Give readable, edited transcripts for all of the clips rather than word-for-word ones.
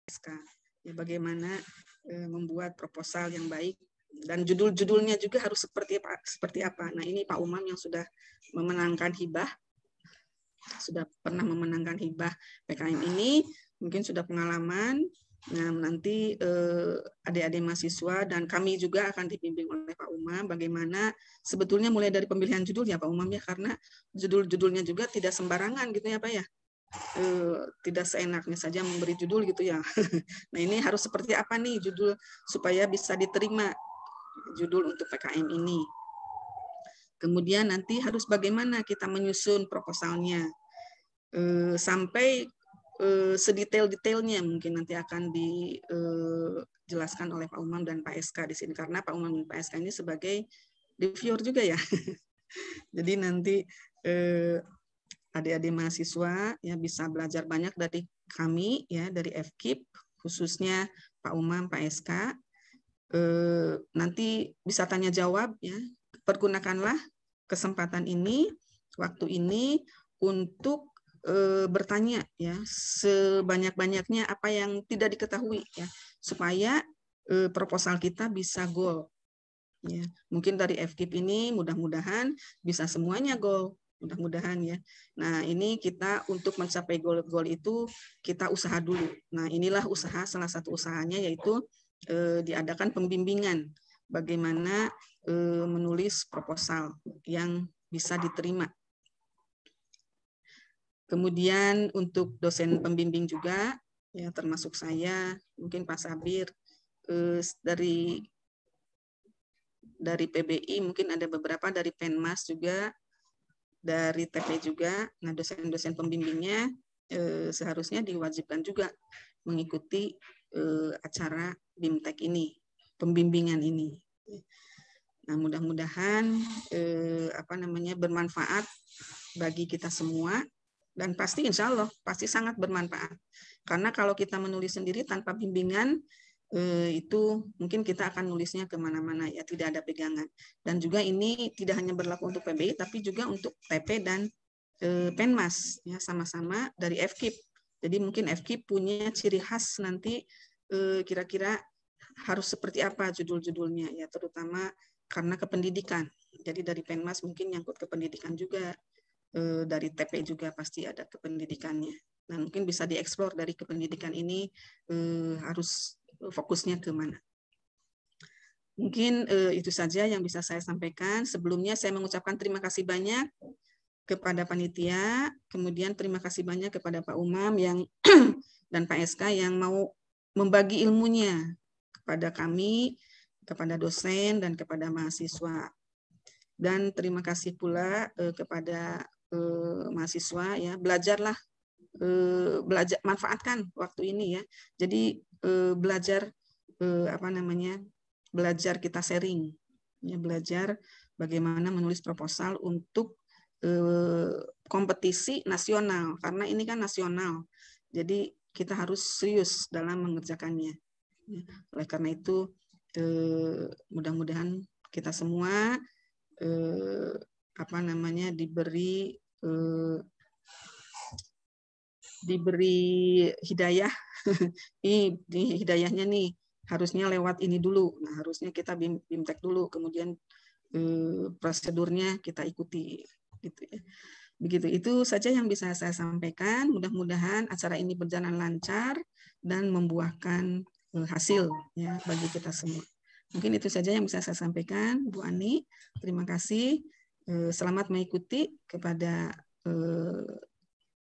SK. Ya, bagaimana membuat proposal yang baik, dan judul-judulnya juga harus seperti apa. Nah, ini Pak Umam yang sudah memenangkan hibah, sudah pernah memenangkan hibah PKM ini, mungkin sudah pengalaman. Nah, nanti adik-adik mahasiswa dan kami juga akan dibimbing oleh Pak Umam bagaimana sebetulnya mulai dari pemilihan judul ya Pak Umam ya, karena judul-judulnya juga tidak sembarangan gitu ya Pak ya. Tidak seenaknya saja memberi judul gitu ya. Nah, ini harus seperti apa nih judul supaya bisa diterima judul untuk PKM ini. Kemudian nanti harus bagaimana kita menyusun proposalnya sampai sedetail-detailnya, mungkin nanti akan dijelaskan oleh Pak Umam dan Pak SK di sini, karena Pak Umam dan Pak SK ini sebagai reviewer juga ya. Jadi nanti adik-adik mahasiswa ya bisa belajar banyak dari kami ya, dari FKIP khususnya Pak Umam, Pak SK. Nanti bisa tanya jawab ya. Pergunakanlah kesempatan ini, waktu ini untuk bertanya ya sebanyak-banyaknya apa yang tidak diketahui ya, supaya proposal kita bisa goal ya. Mungkin dari FKIP ini mudah-mudahan bisa semuanya goal, mudah-mudahan ya. Nah, ini kita untuk mencapai goal itu kita usaha dulu. Nah, inilah usaha, salah satu usahanya yaitu diadakan pembimbingan bagaimana menulis proposal yang bisa diterima. Kemudian untuk dosen pembimbing juga, ya termasuk saya, mungkin Pak Sabir, dari PBI, mungkin ada beberapa dari Penmas juga, dari TP juga. Nah, dosen-dosen pembimbingnya seharusnya diwajibkan juga mengikuti acara BIMTEK ini, pembimbingan ini. Nah, mudah-mudahan bermanfaat bagi kita semua. Dan pasti insya Allah pasti sangat bermanfaat. Karena kalau kita menulis sendiri tanpa bimbingan, itu mungkin kita akan nulisnya kemana-mana ya, tidak ada pegangan. Dan juga ini tidak hanya berlaku untuk PBI, tapi juga untuk TP dan Penmas ya, sama-sama dari FKIP. Jadi mungkin FKIP punya ciri khas nanti kira-kira harus seperti apa judul-judulnya ya, terutama karena kependidikan. Jadi dari Penmas mungkin nyangkut ke pendidikan juga. Dari TP juga pasti ada kependidikannya. Nah, mungkin bisa dieksplor dari kependidikan ini harus fokusnya ke mana. Mungkin itu saja yang bisa saya sampaikan. Sebelumnya saya mengucapkan terima kasih banyak kepada panitia, kemudian terima kasih banyak kepada Pak Umam yang dan Pak SK yang mau membagi ilmunya kepada kami, kepada dosen dan kepada mahasiswa. Dan terima kasih pula kepada mahasiswa ya, belajar manfaatkan waktu ini ya. Jadi belajar belajar kita sharing ya, belajar bagaimana menulis proposal untuk kompetisi nasional, karena ini kan nasional. Jadi kita harus serius dalam mengerjakannya. Oleh karena itu mudah-mudahan kita semua diberi hidayah. Ini hidayahnya nih harusnya lewat ini dulu. Nah, harusnya kita BIMTEK dulu, kemudian prosedurnya kita ikuti gitu ya. Begitu, itu saja yang bisa saya sampaikan. Mudah-mudahan acara ini berjalan lancar dan membuahkan hasil ya bagi kita semua. Mungkin itu saja yang bisa saya sampaikan, Bu Ani. Terima kasih. Selamat mengikuti kepada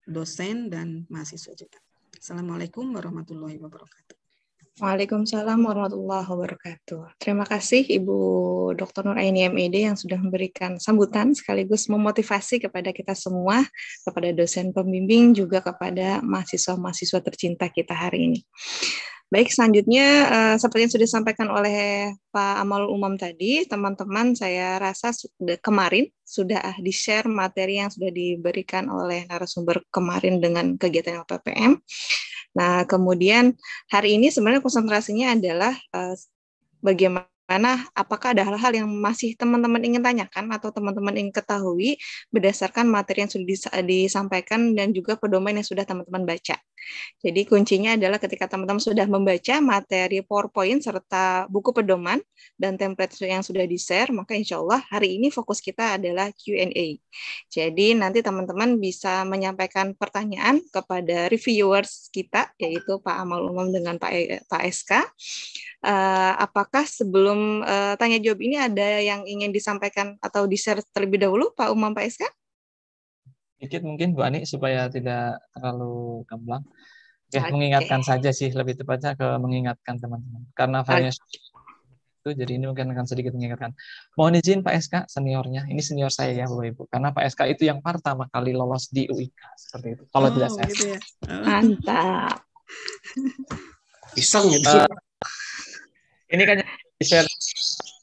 dosen dan mahasiswa juga. Assalamualaikum warahmatullahi wabarakatuh. Waalaikumsalam warahmatullahi wabarakatuh. Terima kasih Ibu Dr. Nuraini MED yang sudah memberikan sambutan sekaligus memotivasi kepada kita semua, kepada dosen pembimbing, juga kepada mahasiswa-mahasiswa tercinta kita hari ini. Baik, selanjutnya seperti yang sudah disampaikan oleh Pak Amalul Umam tadi, teman-teman saya rasa kemarin sudah di-share materi yang sudah diberikan oleh narasumber kemarin dengan kegiatan LPPM. Nah, kemudian hari ini sebenarnya konsentrasinya adalah bagaimana Mana apakah ada hal-hal yang masih teman-teman ingin tanyakan atau teman-teman ingin ketahui berdasarkan materi yang sudah disampaikan dan juga pedoman yang sudah teman-teman baca. Jadi kuncinya adalah ketika teman-teman sudah membaca materi PowerPoint serta buku pedoman dan template yang sudah di-share, maka insya Allah hari ini fokus kita adalah Q&A. Jadi nanti teman-teman bisa menyampaikan pertanyaan kepada reviewers kita, yaitu Pak Amal Umam dengan Pak SK. Apakah sebelum tanya jawab ini ada yang ingin disampaikan atau di-share terlebih dahulu, Pak Umam, Pak SK? Sedikit mungkin Bu Ani supaya tidak terlalu gamblang. Ya, Oke. mengingatkan saja sih, lebih tepatnya ke mengingatkan teman-teman. Karena filenya itu, jadi ini mungkin akan sedikit mengingatkan. Mohon izin Pak SK, seniornya. Ini senior saya ya Bapak Ibu. Karena Pak SK itu yang pertama kali lolos di UIK. Seperti itu. Kalau tidak saya. Gitu ya. Mantap. Pisang gitu. Ini kan di-share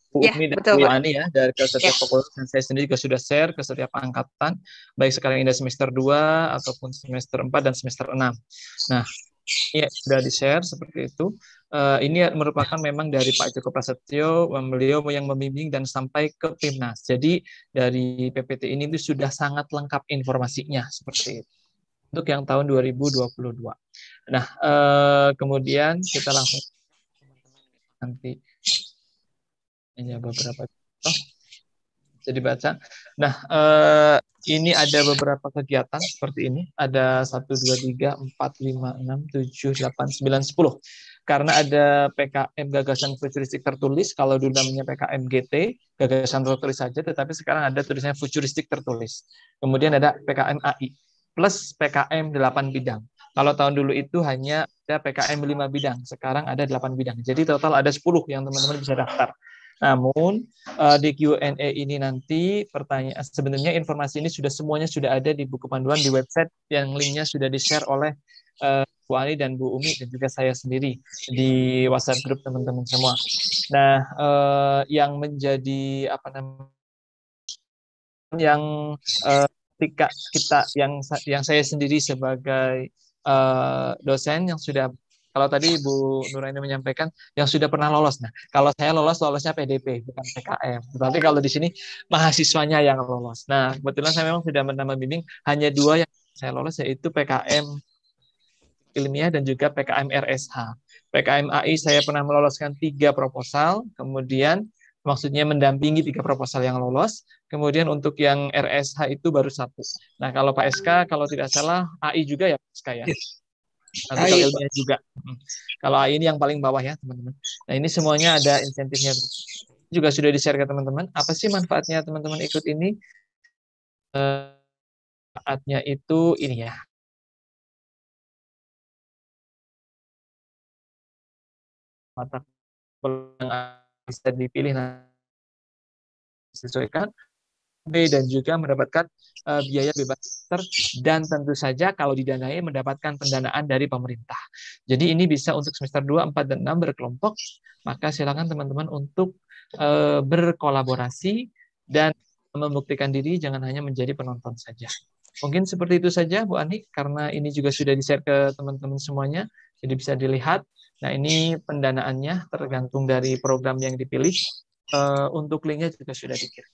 Bu Ya, Umi dan betul, Bu Pak. Ani ya, dari ke setiap fakultas, dan saya sendiri juga sudah share ke setiap angkatan, baik sekarang ini semester 2 ataupun semester 4 dan semester 6. Nah, ini sudah di-share seperti itu. Ini merupakan memang dari Pak Joko Prasetyo, beliau yang membimbing dan sampai ke Timnas. Jadi dari PPT ini itu sudah sangat lengkap informasinya seperti itu. Untuk yang tahun 2022. Nah, kemudian kita langsung nanti hanya beberapa contoh bisa dibaca. Nah, ini ada beberapa kegiatan seperti ini. Ada 1, 2, 3, 4, 5, 6, 7, 8, 9, 10. Karena ada PKM Gagasan Futuristik Tertulis, kalau dulu namanya PKM GT, Gagasan Tertulis saja, tetapi sekarang ada tulisannya Futuristik Tertulis. Kemudian ada PKM AI, plus PKM 8 bidang. Kalau tahun dulu itu hanya ada PKM 5 bidang, sekarang ada 8 bidang. Jadi total ada 10 yang teman-teman bisa daftar. Namun di Q&A ini nanti pertanyaan, sebenarnya informasi ini semuanya sudah ada di buku panduan di website yang linknya sudah di-share oleh Bu Ani dan Bu Umi dan juga saya sendiri di WhatsApp grup teman-teman semua. Nah, yang menjadi apa namanya, yang ketika kita yang saya sendiri sebagai dosen yang sudah, kalau tadi Bu Nuraini menyampaikan yang sudah pernah lolos. Nah, kalau saya lolosnya PDP bukan PKM. Tapi kalau di sini mahasiswanya yang lolos. Nah, kebetulan saya memang sudah menambah bimbing hanya 2 yang saya lolos, yaitu PKM ilmiah dan juga PKM RSH. PKM AI saya pernah meloloskan 3 proposal, kemudian maksudnya mendampingi 3 proposal yang lolos. Kemudian untuk yang RSH itu baru 1. Nah, kalau Pak SK, kalau tidak salah AI juga ya Pak SK ya. Nanti kalau ilmiah juga. Kalau AI ini yang paling bawah ya teman-teman. Nah, ini semuanya ada insentifnya. Juga sudah di-share ke teman-teman. Apa sih manfaatnya teman-teman ikut ini? Manfaatnya itu ini ya. Mata kuliah bisa dipilih disesuaikan dan juga mendapatkan biaya bebas dan tentu saja kalau didanai mendapatkan pendanaan dari pemerintah. Jadi ini bisa untuk semester 2, 4, dan 6 berkelompok, maka silakan teman-teman untuk berkolaborasi dan membuktikan diri, jangan hanya menjadi penonton saja. Mungkin seperti itu saja Bu Ani, karena ini juga sudah di-share ke teman-teman semuanya, jadi bisa dilihat. Nah, ini pendanaannya tergantung dari program yang dipilih. Untuk linknya juga sudah dikirim.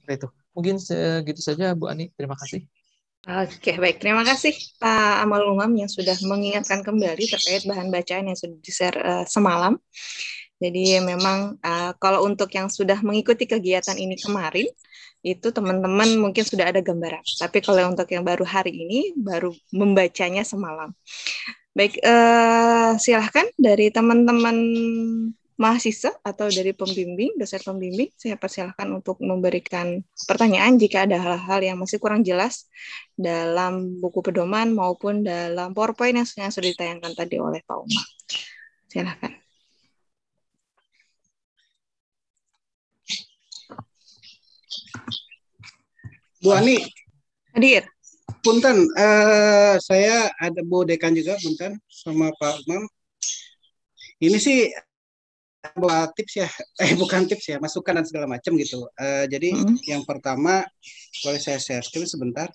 Itu. Mungkin segitu saja Bu Ani. Terima kasih. Oke, baik. Terima kasih Pak Amal Umam yang sudah mengingatkan kembali terkait bahan bacaan yang sudah di-share semalam. Jadi memang kalau untuk yang sudah mengikuti kegiatan ini kemarin, itu teman-teman mungkin sudah ada gambaran. Tapi kalau untuk yang baru hari ini, baru membacanya semalam. Baik, silahkan dari teman-teman mahasiswa atau dari pembimbing, dosen pembimbing, saya persilahkan untuk memberikan pertanyaan jika ada hal-hal yang masih kurang jelas dalam buku pedoman maupun dalam PowerPoint yang sudah ditayangkan tadi oleh Pak Umar. Silahkan. Bu Ani. Hadir. Punten, saya ada Bu Dekan juga, punten, sama Pak Umam. Ini sih buat tips ya, bukan tips ya, masukan dan segala macam gitu. Jadi yang pertama, boleh saya share screen sebentar?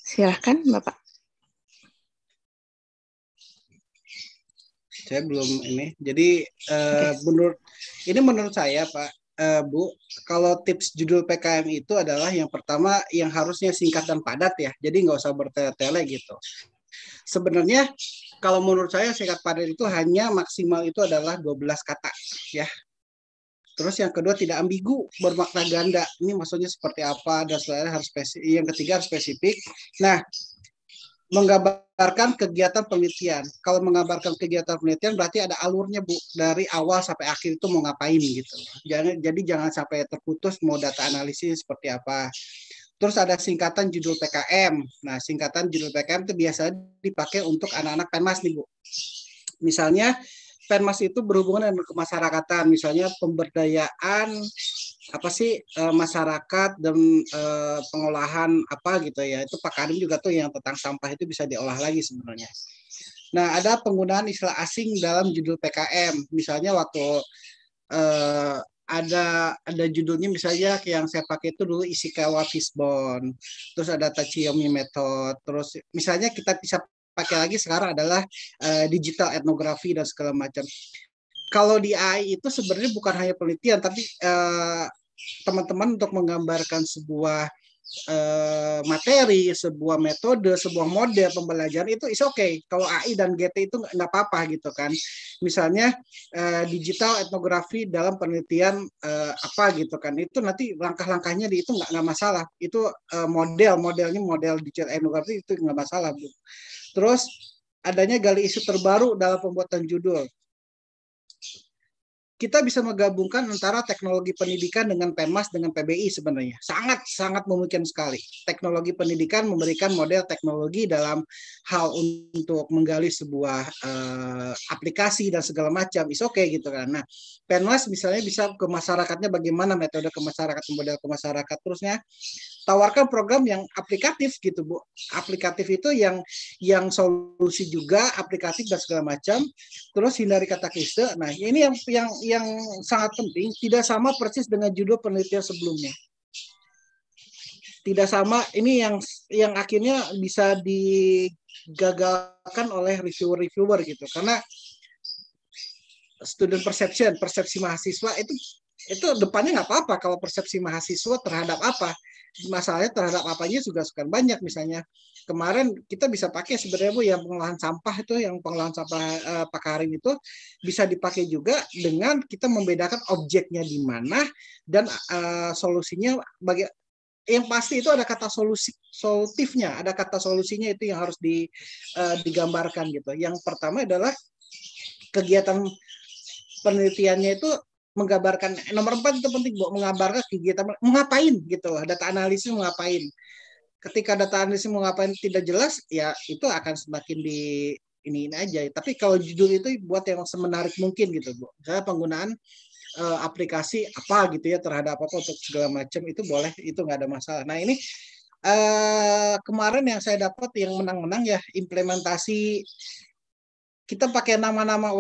Silahkan Bapak. Saya belum ini. Jadi menurut Ini menurut saya Pak, Bu, kalau tips judul PKM itu adalah yang pertama yang harusnya singkat dan padat ya. Jadi nggak usah bertele-tele gitu. Sebenarnya kalau menurut saya singkat padat itu hanya maksimal itu adalah 12 kata ya. Terus yang kedua tidak ambigu, bermakna ganda. Ini maksudnya seperti apa dan selanjutnya harus spesifik. Yang ketiga harus spesifik. Nah, menggambarkan kegiatan penelitian. Kalau menggambarkan kegiatan penelitian berarti ada alurnya Bu, dari awal sampai akhir itu mau ngapain gitu. Jadi jangan sampai terputus mau data analisis seperti apa. Terus ada singkatan judul PKM. Nah, singkatan judul PKM itu biasanya dipakai untuk anak-anak Penmas nih Bu. Misalnya Penmas itu berhubungan dengan kemasyarakatan, misalnya pemberdayaan apa sih masyarakat dan pengolahan apa gitu ya. Itu Pak Karim juga tuh yang tentang sampah itu bisa diolah lagi sebenarnya. Nah, ada penggunaan istilah asing dalam judul PKM. Misalnya waktu ada judulnya misalnya yang saya pakai itu dulu Ishikawa Fishbone, terus ada Tachiyomi Method, terus misalnya kita bisa pakai lagi sekarang adalah digital etnografi dan segala macam. Kalau di AI itu sebenarnya bukan hanya penelitian, tapi teman-teman untuk menggambarkan sebuah materi, sebuah metode, sebuah model pembelajaran itu is okay. Kalau AI dan GT itu nggak apa-apa gitu kan. Misalnya digital etnografi dalam penelitian apa gitu kan. Itu nanti langkah-langkahnya itu nggak masalah. Itu modelnya model digital etnografi itu nggak masalah Bu. Terus adanya gali isu terbaru dalam pembuatan judul. Kita bisa menggabungkan antara teknologi pendidikan dengan Penmas dengan PBI sebenarnya. Sangat memungkinkan sekali. Teknologi pendidikan memberikan model teknologi dalam hal untuk menggali sebuah aplikasi dan segala macam. Is okay gitu kan. Nah, Penmas misalnya bisa ke masyarakatnya bagaimana metode ke masyarakat, model ke masyarakat. Terusnya tawarkan program yang aplikatif gitu Bu. Aplikatif itu yang solusi juga, aplikatif dan segala macam. Terus hindari kata klise. Nah, ini yang sangat penting, tidak sama persis dengan judul penelitian sebelumnya. Tidak sama, ini yang akhirnya bisa digagalkan oleh reviewer gitu. Karena student perception, persepsi mahasiswa itu depannya nggak apa-apa kalau persepsi mahasiswa terhadap apa. Masalahnya terhadap apanya juga suka banyak. Misalnya kemarin kita bisa pakai sebenarnya Bu yang pengolahan sampah itu, yang pengolahan sampah Pak Karim itu bisa dipakai juga dengan kita membedakan objeknya di mana dan solusinya yang pasti itu ada kata solutifnya, ada kata solusinya itu yang harus digambarkan gitu. Yang pertama adalah kegiatan penelitiannya itu menggambarkan, nomor 4 itu penting Bu, menggambarkan kegiatan mau ngapain gitu loh, data analisis mau ngapain. Ketika data analisis mau ngapain tidak jelas, ya itu akan semakin ini aja. Tapi kalau judul itu buat yang semenarik mungkin gitu Bu. Misalnya penggunaan aplikasi apa gitu ya terhadap apa untuk segala macam itu boleh, itu nggak ada masalah. Nah ini kemarin yang saya dapat yang menang-menang ya implementasi. Kita pakai nama-nama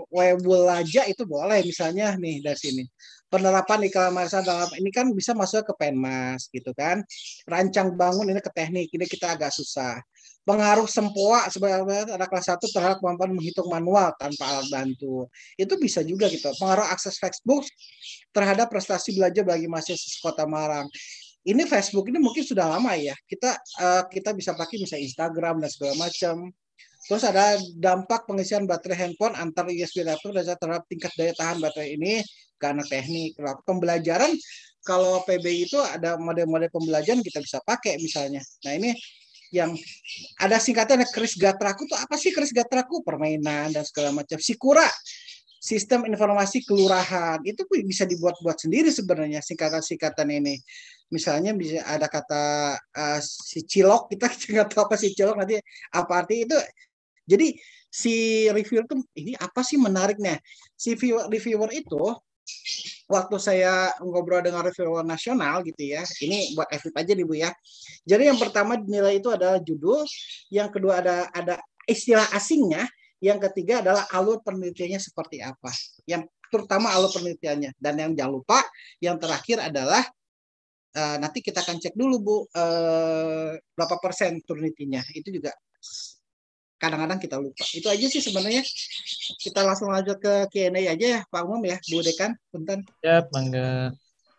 Webull aja itu boleh misalnya nih dari sini. Penerapan iklan masa dalam ini kan bisa masuk ke Penmas gitu kan. Rancang bangun ini ke teknik, ini kita agak susah. Pengaruh sempoa sebenarnya ada kelas 1 terhadap kemampuan menghitung manual tanpa alat bantu. Itu bisa juga gitu. Pengaruh akses Facebook terhadap prestasi belajar bagi mahasiswa Kota Malang. Ini Facebook ini mungkin sudah lama ya. Kita bisa pakai misalnya Instagram dan segala macam. Terus ada dampak pengisian baterai handphone antar USB laptop terhadap tingkat daya tahan baterai ini ke anak teknik. Pembelajaran kalau PBI itu ada model-model pembelajaran kita bisa pakai misalnya. Nah ini yang ada singkatnya Kris Gatraku itu apa sih Kris Gatraku? Permainan dan segala macam. Sikura, sistem informasi kelurahan itu bisa dibuat-buat sendiri sebenarnya singkatan-singkatan ini. Misalnya bisa ada kata si cilok, kita nggak tahu apa si cilok nanti apa arti itu. Jadi si reviewer tuh ini apa sih menariknya? Si reviewer itu waktu saya ngobrol dengan reviewer nasional gitu ya, ini buat FIP aja nih Bu ya. Jadi yang pertama dinilai itu adalah judul, yang kedua ada istilah asingnya, yang ketiga adalah alur penelitiannya seperti apa. Yang terutama alur penelitiannya, dan yang jangan lupa yang terakhir adalah nanti kita akan cek dulu Bu berapa persen penelitiannya. Itu juga kadang-kadang kita lupa. Itu aja sih sebenarnya kita langsung lanjut ke Q&A aja ya Pak Umum ya, Bu Dekan, punten. Ya, mangga.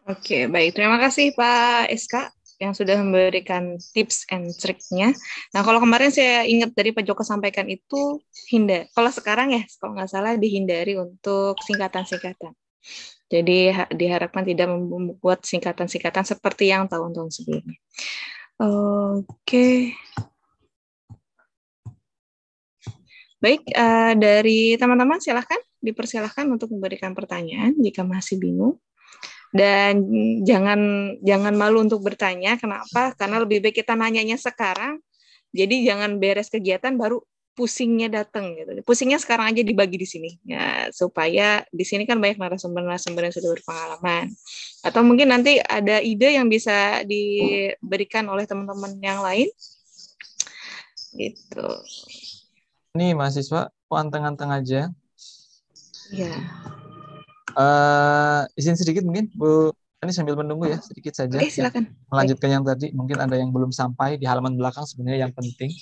Oke, baik. Terima kasih Pak SK yang sudah memberikan tips and triknya. Nah, kalau kemarin saya ingat dari Pak Joko sampaikan itu kalau sekarang ya, kalau nggak salah dihindari untuk singkatan-singkatan. Jadi diharapkan tidak membuat singkatan-singkatan seperti yang tahun-tahun sebelumnya. Oke. Baik, dari teman-teman dipersilahkan untuk memberikan pertanyaan jika masih bingung. Dan jangan malu untuk bertanya. Kenapa? Karena lebih baik kita nanyanya sekarang. Jadi jangan beres kegiatan baru pusingnya datang gitu. Pusingnya sekarang aja dibagi di sini. Ya, supaya di sini kan banyak narasumber-narasumber yang sudah berpengalaman. Atau mungkin nanti ada ide yang bisa diberikan oleh teman-teman yang lain. Gitu. Ini mahasiswa anteng-anteng aja. Iya. Izin sedikit mungkin Bu, ini sambil menunggu ya sedikit saja. Oke, silakan. Melanjutkan yang tadi, mungkin ada yang belum sampai di halaman belakang sebenarnya yang penting.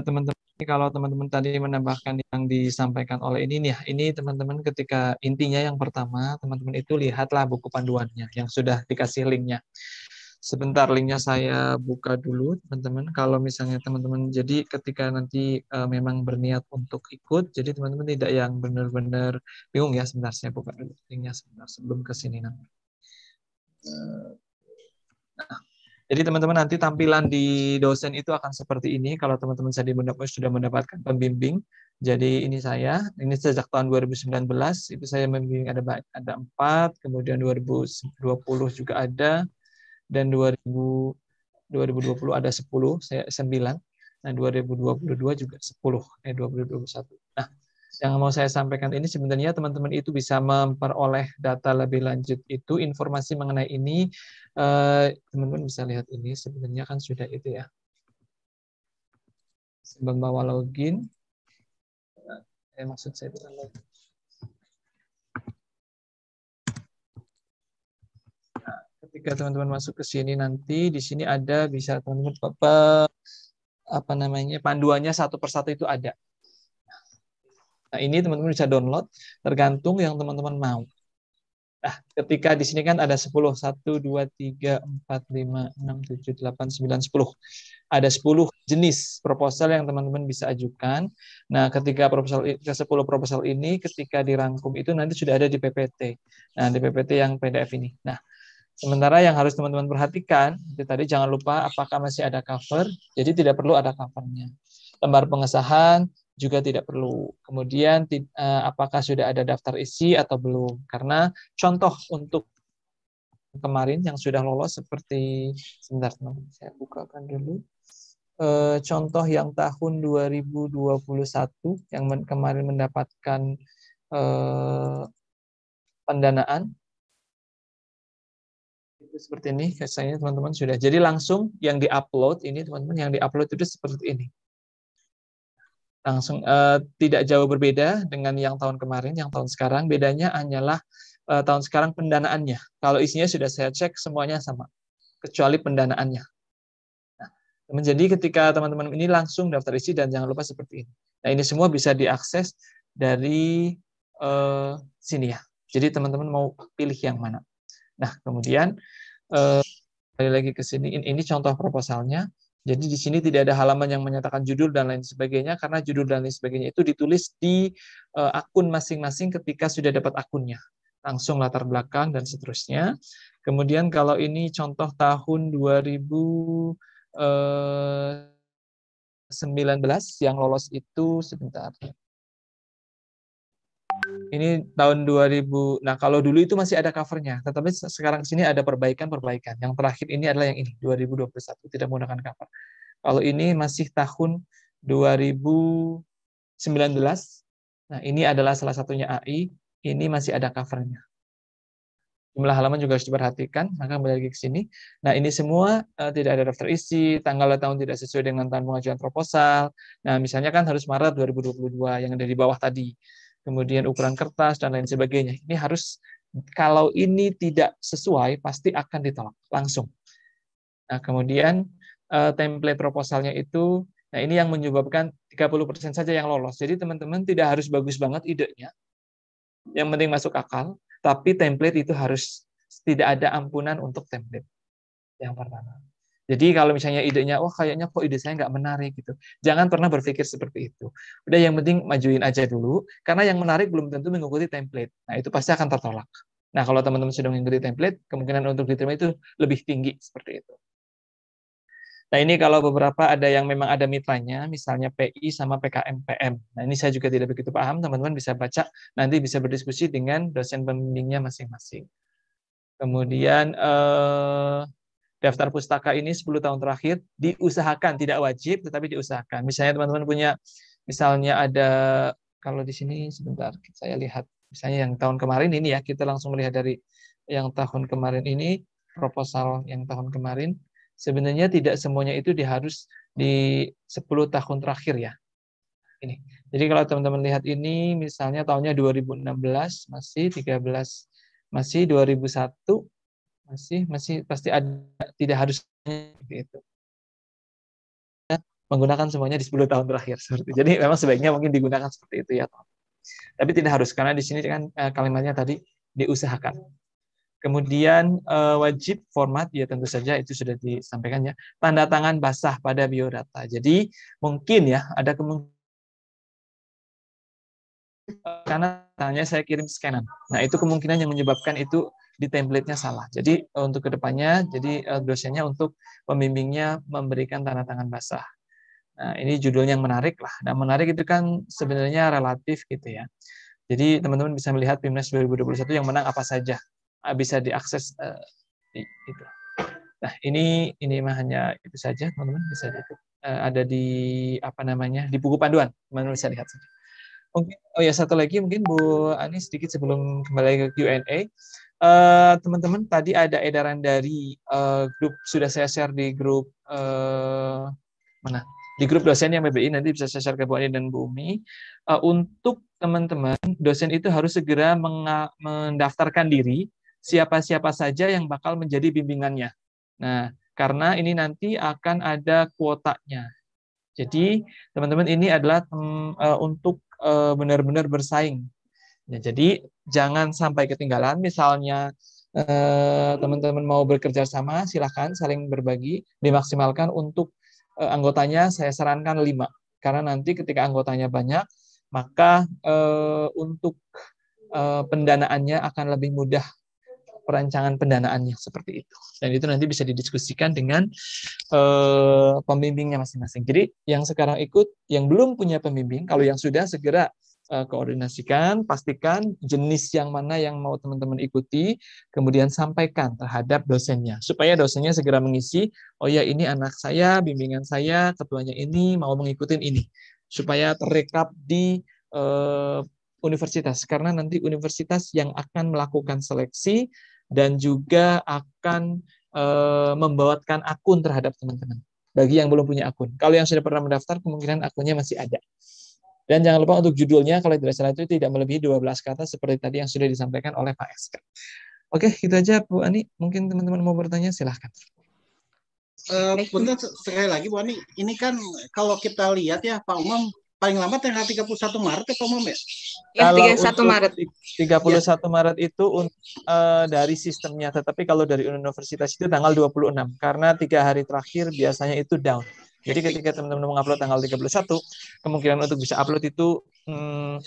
Teman-teman, kalau teman-teman tadi menambahkan yang disampaikan oleh ini nih, ini teman-teman ketika intinya yang pertama, teman-teman itu lihatlah buku panduannya yang sudah dikasih linknya. Sebentar, linknya saya buka dulu, teman-teman. Kalau misalnya teman-teman, jadi ketika nanti memang berniat untuk ikut, jadi teman-teman tidak yang benar-benar bingung ya. Sebentar, saya buka dulu linknya sebentar sebelum ke sini nanti. Nah, jadi teman-teman nanti tampilan di dosen itu akan seperti ini. Kalau teman-teman sudah mendapatkan pembimbing, jadi ini saya, ini sejak tahun 2019 itu saya membimbing ada 4, kemudian 2020 juga ada. Dan 2020 ada 10, saya 9. Nah, 2022 juga 10, 2021. Nah, yang mau saya sampaikan ini sebenarnya teman-teman itu bisa memperoleh data lebih lanjut itu, informasi mengenai ini, teman-teman bisa lihat ini, sebenarnya kan sudah itu ya. Membawa login, maksud saya itu kan login. Ketika teman-teman masuk ke sini nanti di sini ada bisa teman-teman panduannya satu persatu itu ada. Nah, ini teman-teman bisa download tergantung yang teman-teman mau. Nah, ketika di sini kan ada 10, 1 2 3 4 5 6 7 8 9 10. Ada 10 jenis proposal yang teman-teman bisa ajukan. Nah, ketika ke 10 proposal ini ketika dirangkum itu nanti sudah ada di PPT. Nah, di PPT yang PDF ini. Nah, sementara yang harus teman-teman perhatikan, itu tadi jangan lupa apakah masih ada cover, jadi tidak perlu ada covernya. Lembar pengesahan juga tidak perlu. Kemudian apakah sudah ada daftar isi atau belum. Karena contoh untuk kemarin yang sudah lolos seperti, sebentar teman-teman, saya bukakan dulu. Contoh yang tahun 2021 yang kemarin mendapatkan pendanaan, seperti ini, biasanya teman-teman sudah. Jadi langsung yang diupload ini teman-teman, yang diupload itu seperti ini. Langsung tidak jauh berbeda dengan yang tahun kemarin, yang tahun sekarang. Bedanya hanyalah tahun sekarang pendanaannya. Kalau isinya sudah saya cek semuanya sama, kecuali pendanaannya. Nah, jadi ketika teman-teman ini langsung daftar isi dan jangan lupa seperti ini. Nah, ini semua bisa diakses dari sini ya. Jadi teman-teman mau pilih yang mana. Nah, kemudian kembali lagi ke sini, ini contoh proposalnya. Jadi di sini tidak ada halaman yang menyatakan judul dan lain sebagainya, karena judul dan lain sebagainya itu ditulis di akun masing-masing ketika sudah dapat akunnya. Langsung latar belakang dan seterusnya. Kemudian kalau ini contoh tahun 2019 yang lolos itu, sebentar. Ini tahun 2000. Nah, kalau dulu itu masih ada covernya, tetapi sekarang sini ada perbaikan-perbaikan. Yang terakhir ini adalah yang ini, 2021, tidak menggunakan cover. Kalau ini masih tahun 2019. Nah, ini adalah salah satunya AI, ini masih ada covernya. Jumlah halaman juga harus diperhatikan, maka kembali lagi ke sini. Nah, ini semua tidak ada daftar isi, tanggal tahun tidak sesuai dengan tahun pengajuan proposal. Nah, misalnya kan harus Maret 2022 yang ada di bawah tadi. Kemudian ukuran kertas dan lain sebagainya. Ini harus, kalau ini tidak sesuai pasti akan ditolak langsung. Nah, kemudian template proposalnya itu Nah, ini yang menyebabkan 30% saja yang lolos. Jadi teman-teman tidak harus bagus banget idenya. Yang penting masuk akal, tapi template itu harus tidak ada ampunan untuk template. Yang pertama. Jadi kalau misalnya idenya, oh kayaknya kok ide saya nggak menarik gitu. Jangan pernah berpikir seperti itu. Udah yang penting majuin aja dulu, karena yang menarik belum tentu mengikuti template. Nah, itu pasti akan tertolak. Nah, kalau teman-teman sudah mengikuti template, kemungkinan untuk diterima itu lebih tinggi seperti itu. Nah, ini kalau beberapa ada yang memang ada mitranya, misalnya PI sama PKM-PM. Nah, ini saya juga tidak begitu paham, teman-teman bisa baca, nanti bisa berdiskusi dengan dosen pembimbingnya masing-masing. Kemudian daftar pustaka ini 10 tahun terakhir diusahakan, tidak wajib, tetapi diusahakan. Misalnya teman-teman punya, misalnya ada, kalau di sini sebentar, saya lihat, misalnya yang tahun kemarin ini ya, kita langsung melihat dari yang tahun kemarin ini, proposal yang tahun kemarin, sebenarnya tidak semuanya itu harus di 10 tahun terakhir ya. Ini. Jadi kalau teman-teman lihat ini, misalnya tahunnya 2016, masih 13, masih 2001, masih pasti ada, tidak harus itu. Menggunakan semuanya di 10 tahun terakhir seperti. Jadi memang sebaiknya mungkin digunakan seperti itu ya. Tapi tidak harus, karena di sini kan kalimatnya tadi diusahakan. Kemudian wajib format, ya tentu saja itu sudah disampaikan ya. Tanda tangan basah pada biodata. Jadi mungkin ya ada kemungkinan karena tanya saya kirim scanan. Nah, itu kemungkinan yang menyebabkan itu di template-nya salah. Jadi untuk kedepannya, jadi dosennya untuk pembimbingnya memberikan tanda tangan basah. Nah, ini judulnya yang menarik lah. Nah, menarik itu kan sebenarnya relatif gitu ya. Jadi teman-teman bisa melihat PIMNAS 2021 yang menang apa saja. Bisa diakses itu. Nah, ini mah hanya itu saja, teman-teman bisa lihat. Ada di apa namanya? Di buku panduan, teman-teman bisa lihat saja. Mungkin, oh ya satu lagi mungkin Bu Ani sedikit sebelum kembali ke Q&A. Teman-teman tadi ada edaran dari grup, sudah saya share di grup mana? Di grup dosen yang PBI, nanti bisa saya share ke Bu Ani dan Bu Umi. Untuk teman-teman, dosen itu harus segera mendaftarkan diri siapa-siapa saja yang bakal menjadi bimbingannya. Nah, karena ini nanti akan ada kuotanya. Jadi, teman-teman ini adalah untuk benar-benar bersaing. Ya, jadi, jangan sampai ketinggalan. Misalnya, teman-teman mau bekerja sama, silakan saling berbagi, dimaksimalkan untuk anggotanya, saya sarankan 5. Karena nanti ketika anggotanya banyak, maka untuk pendanaannya akan lebih mudah, perancangan pendanaannya seperti itu. Dan itu nanti bisa didiskusikan dengan pembimbingnya masing-masing. Jadi yang sekarang ikut, yang belum punya pembimbing, kalau yang sudah segera koordinasikan, pastikan jenis yang mana yang mau teman-teman ikuti, kemudian sampaikan terhadap dosennya, supaya dosennya segera mengisi, oh ya ini anak saya, bimbingan saya, ketuanya ini, mau mengikuti ini, supaya terekap di universitas, karena nanti universitas yang akan melakukan seleksi dan juga akan membawakan akun terhadap teman-teman. Bagi yang belum punya akun. Kalau yang sudah pernah mendaftar, kemungkinan akunnya masih ada. Dan jangan lupa untuk judulnya, kalau tidak salah itu tidak melebihi 12 kata, seperti tadi yang sudah disampaikan oleh Pak SK. Oke, itu aja Bu Ani. Mungkin teman-teman mau bertanya, silahkan. Punten sekali lagi Bu Ani, ini kan kalau kita lihat ya Pak Umam, paling lama tanggal 31 Maret ya Pak Umam ya? Kalau 31 Maret. 31 Maret itu dari sistemnya, tetapi kalau dari universitas itu tanggal 26, karena 3 hari terakhir biasanya itu down. Jadi ketika teman-teman mengupload tanggal 31, kemungkinan untuk bisa upload itu 5%.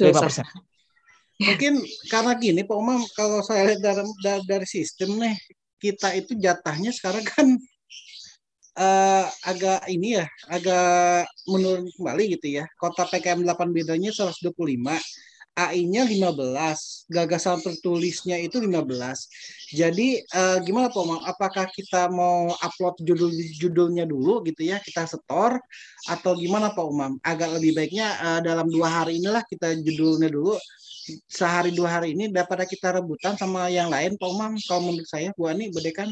Mungkin karena gini Pak Umam, kalau saya lihat dari sistem nih, kita itu jatahnya sekarang kan agak ini ya, agak menurun kembali gitu ya. Kota PKM 8 bedanya 125, AI-nya 15, gagasan tertulisnya itu 15. Jadi gimana Pak Umam? Apakah kita mau upload judulnya dulu gitu ya, kita setor, atau gimana Pak Umam? Agak lebih baiknya dalam 2 hari inilah kita judulnya dulu, sehari 2 hari ini daripada kita rebutan sama yang lain Pak Umam. Kalau menurut saya Bu Ani, Bu Dekan.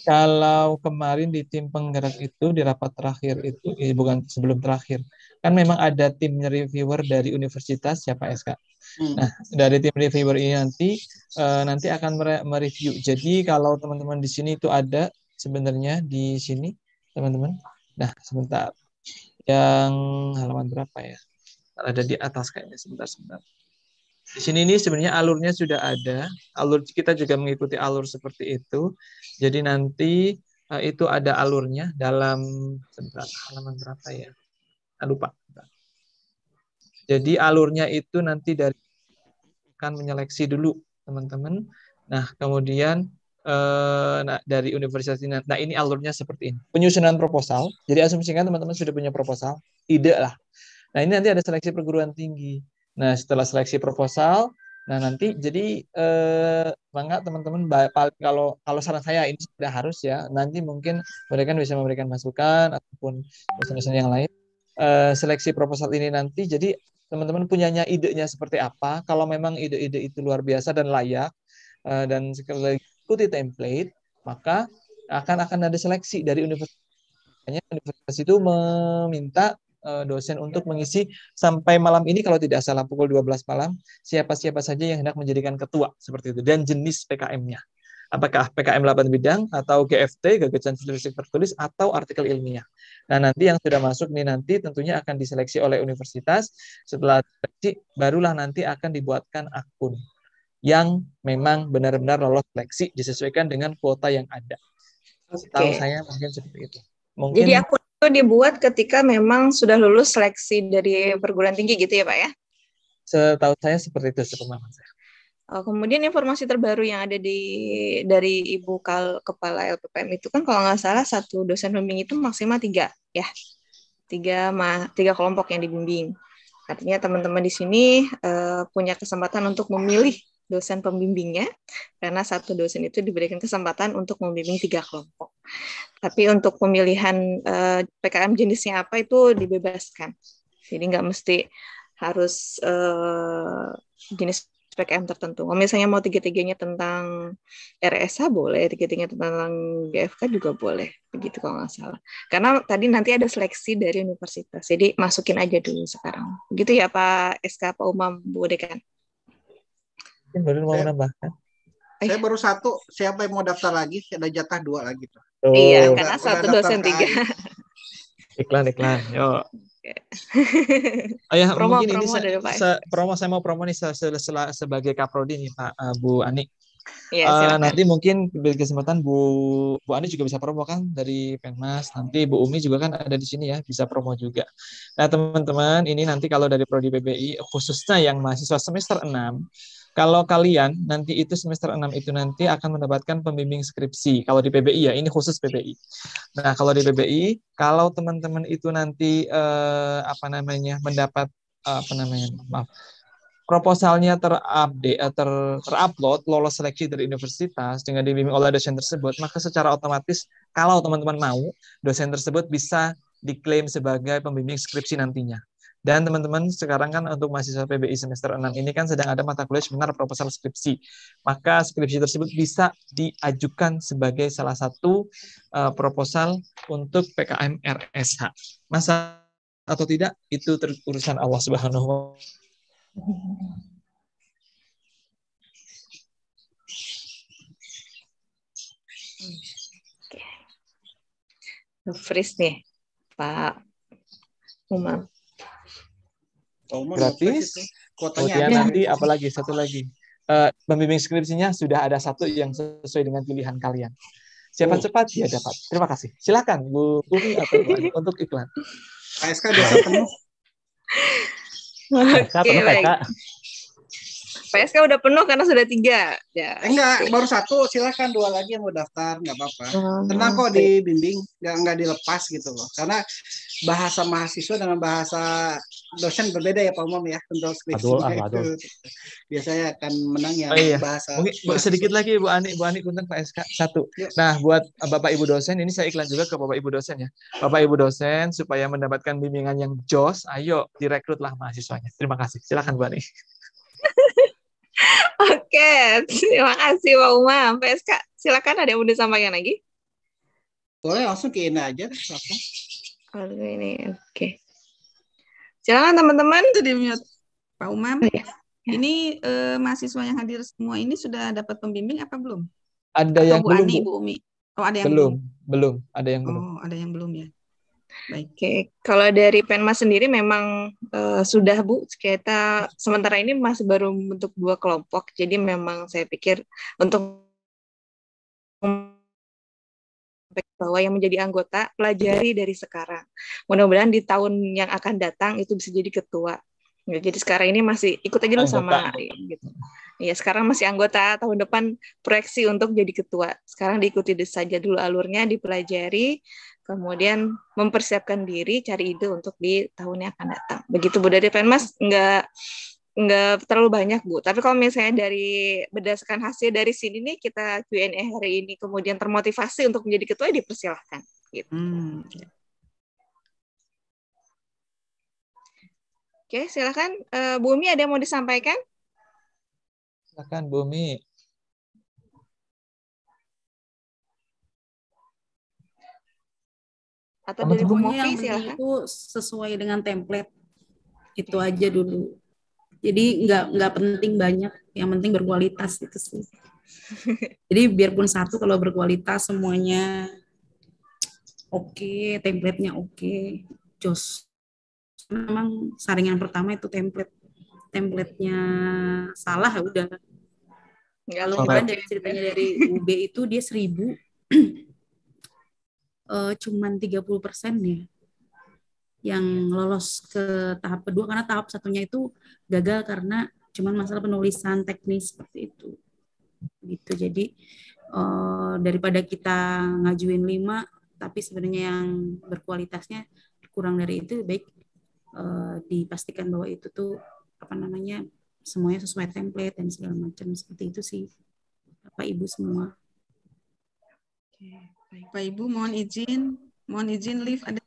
Kalau kemarin di tim penggerak itu, di rapat terakhir itu, bukan sebelum terakhir, kan memang ada tim reviewer dari universitas ya Pak SK. Nah, dari tim reviewer ini nanti akan mereview. Jadi kalau teman-teman di sini itu ada sebenarnya di sini, teman-teman, Nah, sebentar. Yang halaman berapa ya? Ada di atas kayaknya, sebentar. Di sini ini sebenarnya alurnya sudah ada. Alur kita juga mengikuti alur seperti itu. Jadi nanti itu ada alurnya dalam sebentar, halaman berapa ya? Lupa. Jadi alurnya itu nanti dari akan menyeleksi dulu teman-teman. Nah, kemudian dari universitas ini. Nah, ini alurnya seperti ini. Penyusunan proposal. Jadi asumsikan teman-teman sudah punya proposal, ide lah. Nah, ini nanti ada seleksi perguruan tinggi. Nah, setelah seleksi proposal, nah nanti jadi bangga teman-teman, kalau saran saya ini tidak harus ya. Nanti mungkin mereka bisa memberikan masukan ataupun dosen-dosen yang lain. Seleksi proposal ini nanti jadi teman-teman punyanya idenya seperti apa. Kalau memang ide-ide itu luar biasa dan layak dan sekali lagi ikuti template, maka akan ada seleksi dari universitas. Universitas itu meminta dosen untuk mengisi sampai malam ini kalau tidak salah pukul 12 malam siapa-siapa saja yang hendak menjadikan ketua seperti itu dan jenis PKM-nya. Apakah PKM 8 bidang atau GFT, gagasan futuristik tertulis atau artikel ilmiah. Nah, nanti yang sudah masuk nih nanti tentunya akan diseleksi oleh universitas. Setelah seleksi barulah nanti akan dibuatkan akun yang memang benar-benar lolos seleksi disesuaikan dengan kuota yang ada. Setahu saya mungkin seperti itu. Mungkin jadi akun itu dibuat ketika memang sudah lulus seleksi dari perguruan tinggi gitu ya Pak ya? Setahu saya seperti itu sepemahaman saya. Kemudian informasi terbaru yang ada dari Ibu Kepala LPPM itu kan kalau nggak salah satu dosen pembimbing itu maksimal 3 ya, 3 kelompok yang dibimbing. Artinya teman-teman di sini punya kesempatan untuk memilih dosen pembimbingnya, karena satu dosen itu diberikan kesempatan untuk membimbing 3 kelompok. Tapi untuk pemilihan PKM jenisnya apa itu dibebaskan. Jadi nggak mesti harus jenis PKM tertentu. Kalau misalnya mau 3-3-nya tentang RSH boleh, 3-3-nya tentang GFK juga boleh. Begitu kalau nggak salah. Karena tadi nanti ada seleksi dari universitas. Jadi masukin aja dulu sekarang. Begitu ya Pak SK, Pak Umam, Bu Dekan. Baru mau menambahkan. Saya baru 1, siapa yang mau daftar lagi? Ada jatah 2 lagi tuh. Iya, karena satu dosen 3. Iklan, yuk. Oh ya, promo, mungkin promo ini saya mau promo nih sebagai Kaprodi nih Pak Bu Ani. Ya, nanti mungkin kesempatan Bu Ani juga bisa promo kan dari Penmas. Nanti Bu Umi juga kan ada di sini ya, bisa promo juga. Nah teman-teman, ini nanti kalau dari Prodi PBI khususnya yang mahasiswa semester 6, kalau kalian nanti itu semester 6 itu nanti akan mendapatkan pembimbing skripsi. Kalau di PBI ya, ini khusus PBI. Nah, kalau di PBI, kalau teman-teman itu nanti mendapat proposalnya terupload, lolos seleksi dari universitas dengan dibimbing oleh dosen tersebut, maka secara otomatis kalau teman-teman mau, dosen tersebut bisa diklaim sebagai pembimbing skripsi nantinya. Dan teman-teman sekarang kan untuk mahasiswa PBI semester 6 ini kan sedang ada mata kuliah seminar proposal skripsi. Maka skripsi tersebut bisa diajukan sebagai salah satu proposal untuk PKM RSH. Masa atau tidak itu urusan Allah Subhanahu wa freeze nih Pak Umam. Gratis. Kemudian nanti apalagi satu lagi pembimbing skripsinya sudah ada 1 yang sesuai dengan pilihan kalian. Siapa cepat dia dapat. Terima kasih. Silakan Bu Umi atau Bu Ani untuk iklan. PSK biasa penuh. Oke, baik. PSK udah penuh karena sudah 3. Ya. Enggak, baru 1. Silakan 2 lagi yang mau daftar, nggak apa-apa. Tenang kok dibimbing, nggak dilepas gitu loh. Karena bahasa mahasiswa dengan bahasa dosen berbeda ya Pak Umum ya untuk skripsi. Itu biasanya akan menang yang bahasa. Mungkin sedikit lagi Bu Ani punten PSK 1. Nah, buat Bapak Ibu dosen ini saya iklan juga ke Bapak Ibu dosen ya. Bapak Ibu dosen supaya mendapatkan bimbingan yang jos, ayo direkrutlah mahasiswanya. Terima kasih. Silakan Bu Ani. Oke, terima kasih Pak Umam. PSK, silakan ada yang mau disampaikan lagi? Boleh langsung ke ini aja. Oke. Silakan teman-teman. Itu di mute Pak Umam. Oh, ya. Ini mahasiswa yang hadir semua ini sudah dapat pembimbing apa belum? Ada yang Bu belum, Ani, Bu. Bu Umi. Oh, ada yang belum. Ada yang belum. Oh, ada yang belum ya. Baik. Oke, kalau dari Penma sendiri memang sudah Bu, kita sementara ini masih baru bentuk 2 kelompok, jadi memang saya pikir untuk bahwa yang menjadi anggota pelajari dari sekarang. Mudah-mudahan di tahun yang akan datang itu bisa jadi ketua. Ya, jadi sekarang ini masih ikut aja dulu sama gitu. Ya, sekarang masih anggota, tahun depan proyeksi untuk jadi ketua. Sekarang diikuti saja dulu alurnya, dipelajari, kemudian mempersiapkan diri, cari ide untuk di tahun yang akan datang. Begitu Bu. Dari Penmas nggak terlalu banyak Bu. Tapi kalau misalnya dari berdasarkan hasil dari sini nih kita Q&A hari ini kemudian termotivasi untuk menjadi ketua, dipersilahkan. Gitu. Oke, silakan Bu Umi, ada yang mau disampaikan? Silakan Bu Umi. Atau dari Bu Pokoknya Mofi, yang penting silakan. itu sesuai dengan template itu aja dulu. Jadi nggak penting banyak, yang penting berkualitas itu sih. Jadi biarpun satu, kalau berkualitas semuanya oke, template-nya oke, jos. Memang saringan pertama itu template-nya salah ya udah. Kalau kemarin dari ceritanya dari UB itu dia 1000 cuman 30% ya yang lolos ke tahap kedua, karena tahap satunya itu gagal karena cuman masalah penulisan teknis seperti itu. Gitu. Jadi daripada kita ngajuin 5 tapi sebenarnya yang berkualitasnya kurang dari itu, baik dipastikan bahwa itu tuh semuanya sesuai template dan segala macam, seperti itu sih Bapak Ibu semua. Bapak Ibu mohon izin live ada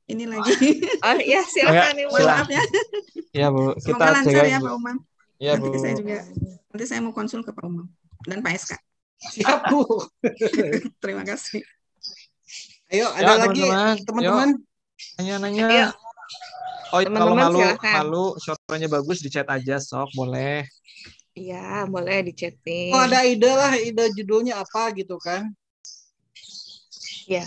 ini lagi. Oh iya, silakan Ibu. Maaf ya. Ya Bu, Semoga lancar ya Pak Umam. Ya nanti Bu. Nanti saya mau konsul ke Pak Umam dan Pak SK. Siap Bu. Terima kasih. Ayo, ada lagi teman-teman. Nanya-nanya. Oh, kalau malu suaranya bagus di chat aja, sok boleh. Iya, boleh di chatting. Oh, ada ide lah, ide judulnya apa gitu kan? Iya.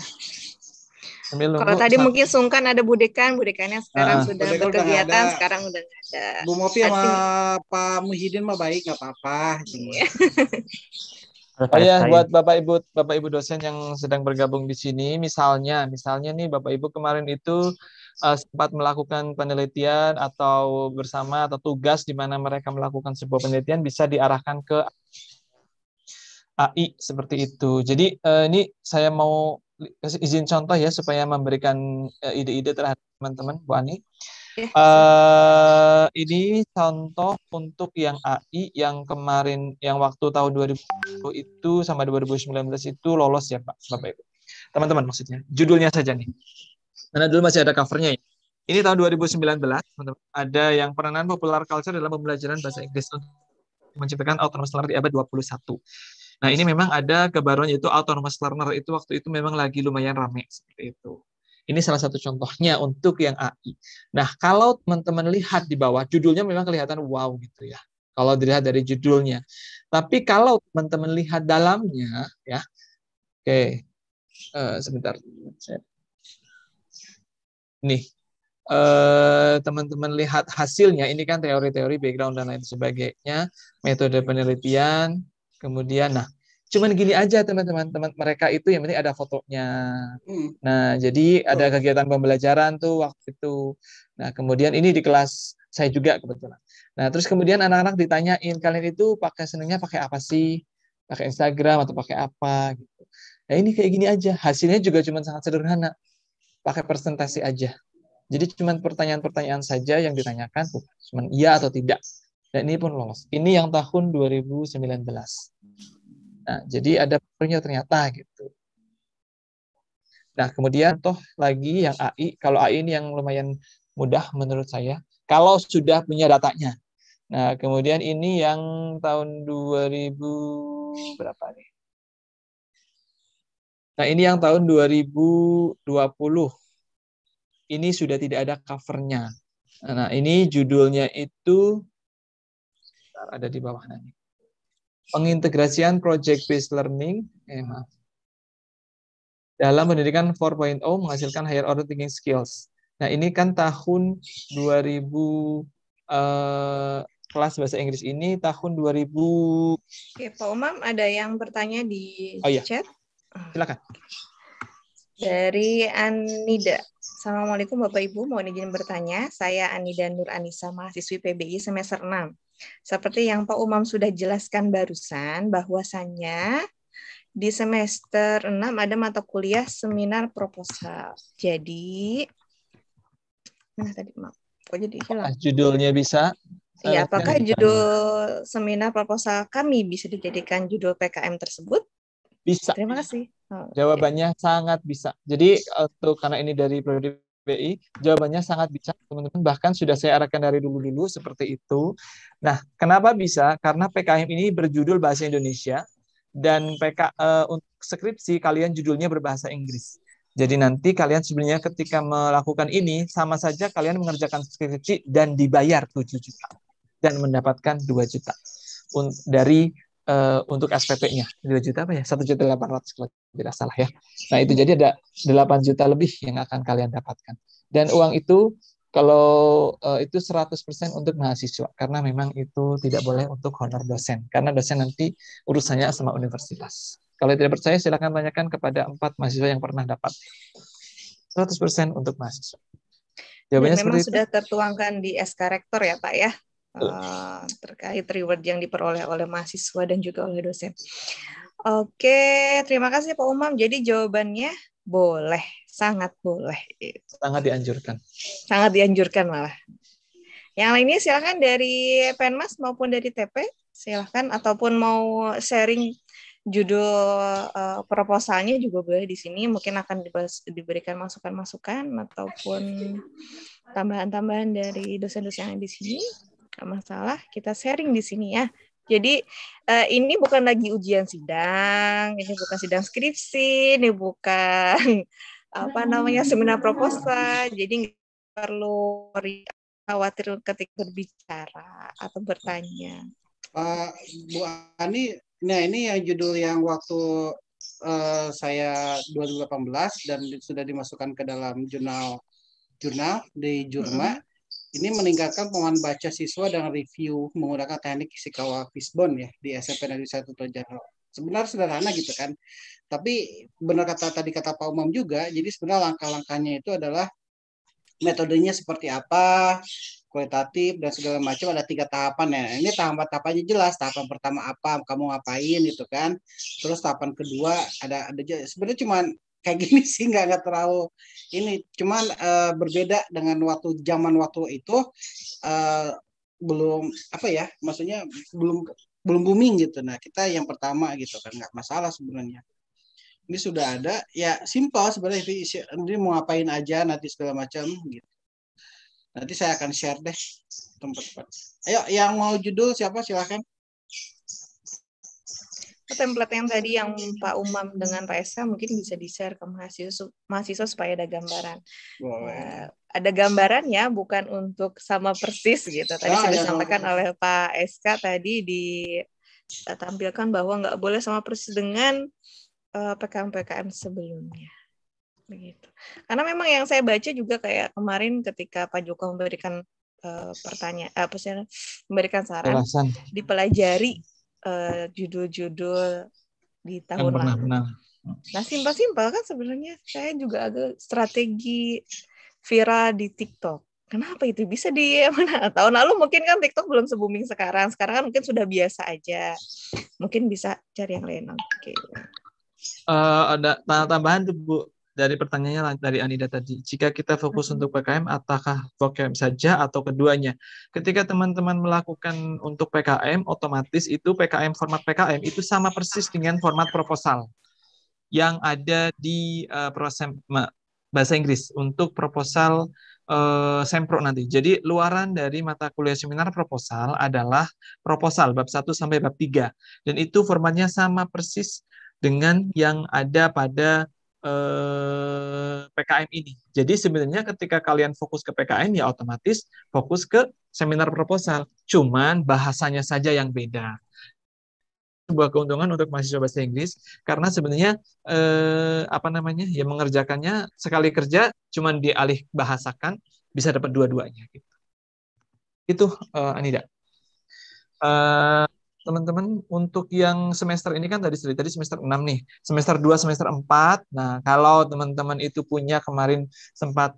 Kalau tadi mungkin sungkan ada budekannya sekarang sudah berkegiatan, sekarang udah nggak ada. Bu Mofi sama Pak Muhyiddin mah baik, nggak apa-apa. Oh ya, buat Bapak Ibu dosen yang sedang bergabung di sini, misalnya nih Bapak Ibu kemarin itu sempat melakukan penelitian atau bersama atau tugas di mana mereka melakukan sebuah penelitian, bisa diarahkan ke AI seperti itu. Jadi ini saya mau kasih izin contoh ya supaya memberikan ide-ide terhadap teman-teman, Bu Ani. Ini contoh untuk yang AI yang kemarin, yang waktu tahun 2020 itu sama 2019 itu lolos ya Pak, Bapak Ibu. Teman-teman maksudnya, judulnya saja nih. Karena dulu masih ada covernya ya. Ini tahun 2019, teman-teman. Ada yang peranan popular culture dalam pembelajaran bahasa Inggris untuk menciptakan autonomous learner di abad 21. Nah, ini memang ada kebaruan yaitu autonomous learner, itu waktu itu memang lagi lumayan rame seperti itu. Ini salah satu contohnya untuk yang AI. Nah, kalau teman-teman lihat di bawah, judulnya memang kelihatan wow gitu ya. Kalau dilihat dari judulnya. Tapi kalau teman-teman lihat dalamnya, ya, oke, sebentar. Nih, teman-teman lihat hasilnya, ini kan teori-teori, background, dan lain sebagainya, metode penelitian, kemudian, nah, cuman gini aja teman-teman, mereka itu yang penting ada fotonya. Nah, jadi ada kegiatan pembelajaran tuh waktu itu. Nah, kemudian ini di kelas saya juga kebetulan. Nah, terus kemudian anak-anak ditanyain, kalian itu senangnya pakai apa sih? Pakai Instagram atau pakai apa? Gitu. Nah, ini kayak gini aja. Hasilnya juga cuma sangat sederhana. Pakai presentasi aja. Jadi cuma pertanyaan-pertanyaan saja yang ditanyakan, cuma iya atau tidak. Dan ini pun lolos. Ini yang tahun 2019. Nah, jadi ada perlunya ternyata gitu. Nah, kemudian toh lagi yang AI, kalau AI ini yang lumayan mudah menurut saya, kalau sudah punya datanya. Nah, kemudian ini yang tahun 2000 berapa nih? Nah, ini yang tahun 2020. Ini sudah tidak ada covernya. Nah, ini judulnya itu ada di bawah nanti. Pengintegrasian project based learning. Maaf. dalam pendidikan 4.0 menghasilkan higher order thinking skills. Nah, ini kan tahun 2000 kelas bahasa Inggris ini tahun 2000. Oke, Pak Umam, ada yang bertanya di iya. chat? Silakan. Dari Anida. Assalamualaikum Bapak Ibu, mohon izin bertanya. Saya Anida Nur Anissa, mahasiswi PBI semester 6. Seperti yang Pak Umam sudah jelaskan barusan, bahwasannya di semester 6 ada mata kuliah seminar proposal. Jadi, mana tadi, Mak? Kok jadi hilang? Judulnya bisa? Iya, apakah judul seminar proposal kami bisa dijadikan judul PKM tersebut? Bisa. Terima kasih. Jawabannya sangat bisa. Jadi karena ini dari Prodi PBI, jawabannya sangat bisa, teman-teman. Bahkan sudah saya arahkan dari dulu-dulu seperti itu. Nah, kenapa bisa? Karena PKM ini berjudul bahasa Indonesia dan untuk skripsi kalian judulnya berbahasa Inggris. Jadi nanti kalian sebenarnya ketika melakukan ini sama saja kalian mengerjakan skripsi dan dibayar 7 juta dan mendapatkan 2 juta dari untuk SPP-nya 2 juta apa ya? 1.800.000 kalau tidak salah ya. Nah, itu jadi ada 8 juta lebih yang akan kalian dapatkan. Dan uang itu kalau itu 100% untuk mahasiswa karena memang itu tidak boleh untuk honor dosen karena dosen nanti urusannya sama universitas. Kalau tidak percaya silakan tanyakan kepada 4 mahasiswa yang pernah dapat. 100% untuk mahasiswa. Jawabannya memang sudah tertuangkan di SK Rektor ya Pak ya, terkait reward yang diperoleh oleh mahasiswa dan juga oleh dosen. Oke, terima kasih Pak Umam. Jadi jawabannya boleh, sangat boleh. Sangat dianjurkan. Sangat dianjurkan malah. Yang lainnya silakan dari Penmas maupun dari TP, silakan ataupun mau sharing judul proposalnya juga boleh di sini. Mungkin akan diberikan masukan-masukan ataupun tambahan-tambahan dari dosen-dosen yang di sini. Nggak masalah, kita sharing di sini ya. Jadi ini bukan lagi ujian sidang, ini bukan sidang skripsi, ini bukan seminar proposal. Jadi nggak perlu khawatir ketika berbicara atau bertanya. Bu Ani, nah ini yang judul yang waktu saya 2018 dan sudah dimasukkan ke dalam jurnal di Jurma. Ini meningkatkan pengalaman baca siswa dan review menggunakan teknik Ishikawa Fishbone ya di SMP Negeri 1 Tojanro. Sebenarnya sederhana gitu kan. Tapi benar tadi kata Pak Umam juga, jadi sebenarnya langkah-langkahnya itu adalah metodenya seperti apa, kualitatif dan segala macam, ada 3 tahapan ya. Ini tahapan-tahapannya jelas. Tahapan pertama apa, kamu ngapain gitu kan. Terus tahapan kedua ada sebenarnya cuman kayak gini sih, nggak terlalu ini, cuman berbeda dengan zaman waktu itu belum maksudnya belum booming gitu. Nah, kita yang pertama gitu kan, nggak masalah sebenarnya. Ini sudah ada ya, simpel sebenarnya, ini mau ngapain aja nanti segala macam gitu. Nanti saya akan share deh tempat-tempat. Ayo, yang mau judul siapa silahkan. Template yang tadi yang Pak Umam dengan Pak Esa mungkin bisa di-share ke mahasiswa supaya ada gambaran. Ada gambaran ya, bukan untuk sama persis gitu. Tadi sudah disampaikan oleh Pak Esa tadi, ditampilkan bahwa nggak boleh sama persis dengan PKM-PKM sebelumnya. Begitu. Karena memang yang saya baca juga kayak kemarin ketika Pak Joko memberikan memberikan saran, dipelajari judul-judul di tahun lalu. Nah, simpel-simpel kan sebenarnya. Saya juga ada strategi viral di TikTok. Kenapa itu bisa di mana? Tahun lalu mungkin kan TikTok belum se-booming sekarang. Sekarang kan mungkin sudah biasa aja. Mungkin bisa cari yang lain. Oke. Ada tambahan tuh Bu dari pertanyaannya dari Anida tadi. Jika kita fokus untuk PKM, apakah PKM saja atau keduanya? Ketika teman-teman melakukan untuk PKM, otomatis itu format PKM itu sama persis dengan format proposal yang ada di bahasa Inggris untuk proposal Sempro nanti. Jadi luaran dari mata kuliah seminar proposal adalah proposal bab 1 sampai bab 3. Dan itu formatnya sama persis dengan yang ada pada PKM ini. Jadi sebenarnya ketika kalian fokus ke PKM ya otomatis fokus ke seminar proposal. Cuman bahasanya saja yang beda. sebuah keuntungan untuk mahasiswa bahasa Inggris karena sebenarnya ya mengerjakannya sekali kerja cuman dialih bahasakan bisa dapat dua-duanya gitu. Itu Anida. Teman-teman untuk yang semester ini kan tadi semester 6 nih. Semester 2, semester 4. Nah, kalau teman-teman itu punya kemarin sempat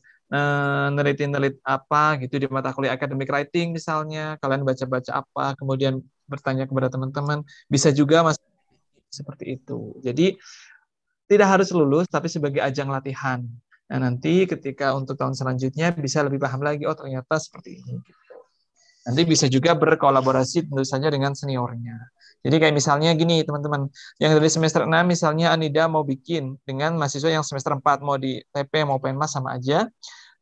nelit apa gitu di mata kuliah academic writing misalnya, kalian baca-baca apa, kemudian bertanya kepada teman-teman, bisa juga Mas seperti itu. Jadi tidak harus lulus tapi sebagai ajang latihan. Nah, nanti ketika untuk tahun selanjutnya bisa lebih paham lagi, oh ternyata seperti ini. Nanti bisa juga berkolaborasi tentu saja dengan seniornya. Jadi kayak misalnya gini teman-teman, yang dari semester 6 misalnya Anida mau bikin dengan mahasiswa yang semester 4, mau di TP mau Penmas sama aja.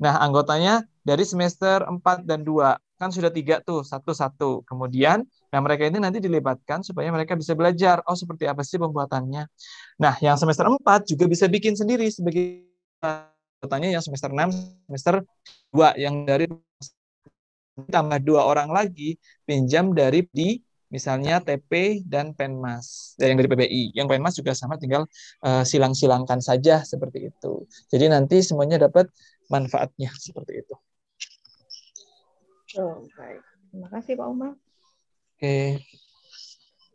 Nah, anggotanya dari semester 4 dan 2, kan sudah 3 tuh, satu-satu. Kemudian, nah mereka ini nanti dilibatkan supaya mereka bisa belajar, oh seperti apa sih pembuatannya. Nah, yang semester 4 juga bisa bikin sendiri sebagai anggotanya yang semester 6, semester 2, yang dari tambah 2 orang lagi pinjam dari di misalnya TP dan Penmas, yang dari PBI. Yang Penmas juga sama, tinggal silang-silangkan saja seperti itu. Jadi nanti semuanya dapat manfaatnya seperti itu. Oh, baik. Terima kasih Pak Umar. Oke.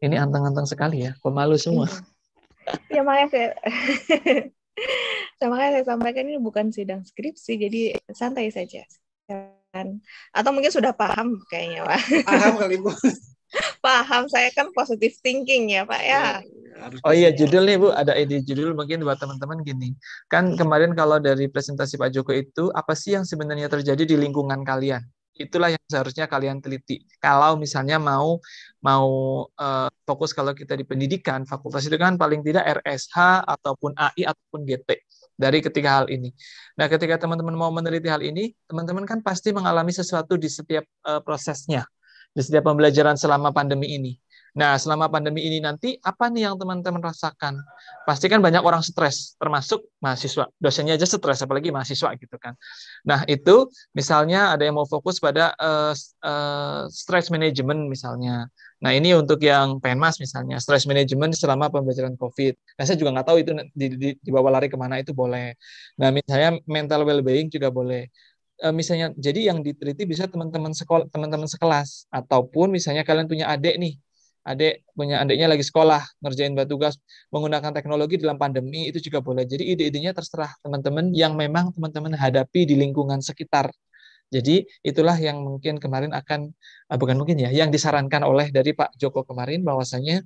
Ini anteng-anteng sekali ya, pemalu semua. Ya makanya saya sampaikan ini bukan sidang skripsi, jadi santai saja. Atau mungkin sudah paham kayaknya Pak. Paham kali Bu. Paham, saya kan positive thinking ya Pak ya. Oh iya, judul nih Bu, ada ide judul mungkin buat teman-teman gini. Kan kemarin kalau dari presentasi Pak Joko itu, apa sih yang sebenarnya terjadi di lingkungan kalian? Itulah yang seharusnya kalian teliti. Kalau misalnya mau fokus, kalau kita di pendidikan, fakultas itu kan paling tidak RSH ataupun AI ataupun GT dari ketiga hal ini. Nah, ketika teman-teman mau meneliti hal ini, teman-teman kan pasti mengalami sesuatu di setiap prosesnya, di setiap pembelajaran selama pandemi ini. Nah, selama pandemi ini nanti, apa nih yang teman-teman rasakan? Pasti kan banyak orang stres, termasuk mahasiswa. Dosennya aja stres, apalagi mahasiswa gitu kan. Nah, itu misalnya ada yang mau fokus pada stress management misalnya. Nah, ini untuk yang Penmas misalnya, stress management selama pembelajaran COVID. Nah, saya juga nggak tahu itu dibawa lari kemana, itu boleh. Nah, misalnya mental well-being juga boleh. Misalnya, jadi yang diteliti bisa teman-teman sekelas, ataupun misalnya kalian punya adik nih, adiknya lagi sekolah ngerjain tugas menggunakan teknologi dalam pandemi, itu juga boleh. Jadi ide-idenya terserah teman-teman yang memang teman-teman hadapi di lingkungan sekitar. Jadi itulah yang mungkin kemarin yang disarankan oleh dari Pak Joko kemarin, bahwasanya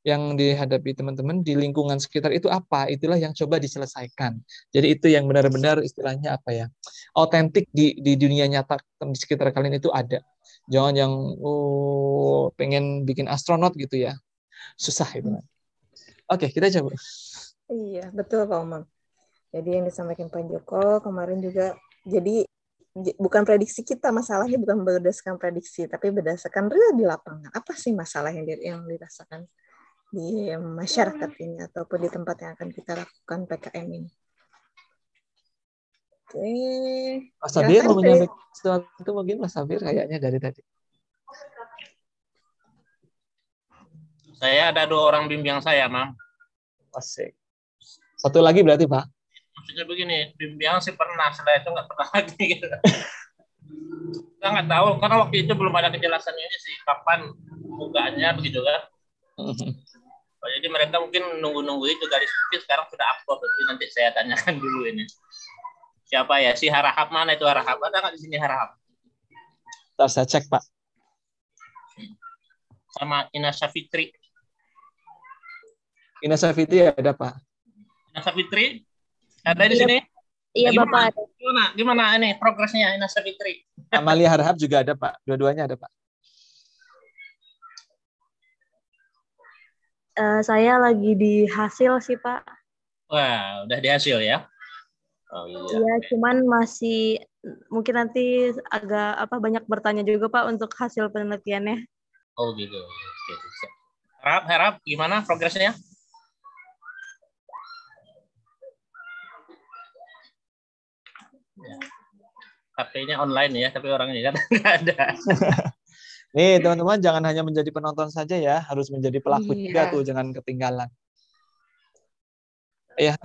yang dihadapi teman-teman di lingkungan sekitar itu apa, itulah yang coba diselesaikan. Jadi itu yang benar-benar istilahnya apa ya, otentik di dunia nyata di sekitar kalian itu ada. Jangan yang pengen bikin astronot gitu ya, susah itu. Oke, kita coba. Iya, betul Pak Umar. Jadi yang disampaikan Pak Joko kemarin juga, jadi bukan prediksi kita, masalahnya bukan berdasarkan prediksi, tapi berdasarkan real di lapangan. Apa sih masalah yang dirasakan di masyarakat ini ataupun di tempat yang akan kita lakukan PKM ini? Oke. Mas Sabir mau menyampaikan sesuatu mungkin, Mas Sabir kayaknya dari tadi. Saya ada 2 orang bimbing saya, Mam. Asik. Satu lagi berarti, Pak? Maksudnya begini, bimbingan sih pernah, setelah itu nggak pernah lagi. Gitu. Kita nggak tahu, karena waktu itu belum ada kejelasannya sih, kapan bukaannya, begitu kan. Jadi mereka mungkin nunggu-nunggu itu, garis mungkin sekarang sudah upload, tapi nanti saya tanyakan dulu ini. Siapa ya? Si Harahap, mana itu Harahap? Ada nggak di sini Harahap? Ntar saya cek, Pak. Sama Inasa Fitri. Inasa Fitri ada, Pak. Inasa Fitri? Ada di sini? Iya, gimana? Bapak. Gimana ini progresnya Inasa Fitri? Amalia Harahap juga ada, Pak. Dua-duanya ada, Pak. Saya lagi di hasil sih, Pak. Wah, udah di hasil ya? Oh iya. Iya, cuman masih mungkin nanti agak banyak bertanya juga Pak untuk hasil penelitiannya. Oh gitu. Harap gimana progresnya? Ya. HP-nya online ya, tapi orangnya kan nggak ada. Nih teman-teman jangan hanya menjadi penonton saja ya, harus menjadi pelaku juga tuh, Iya. jangan ketinggalan. Ya,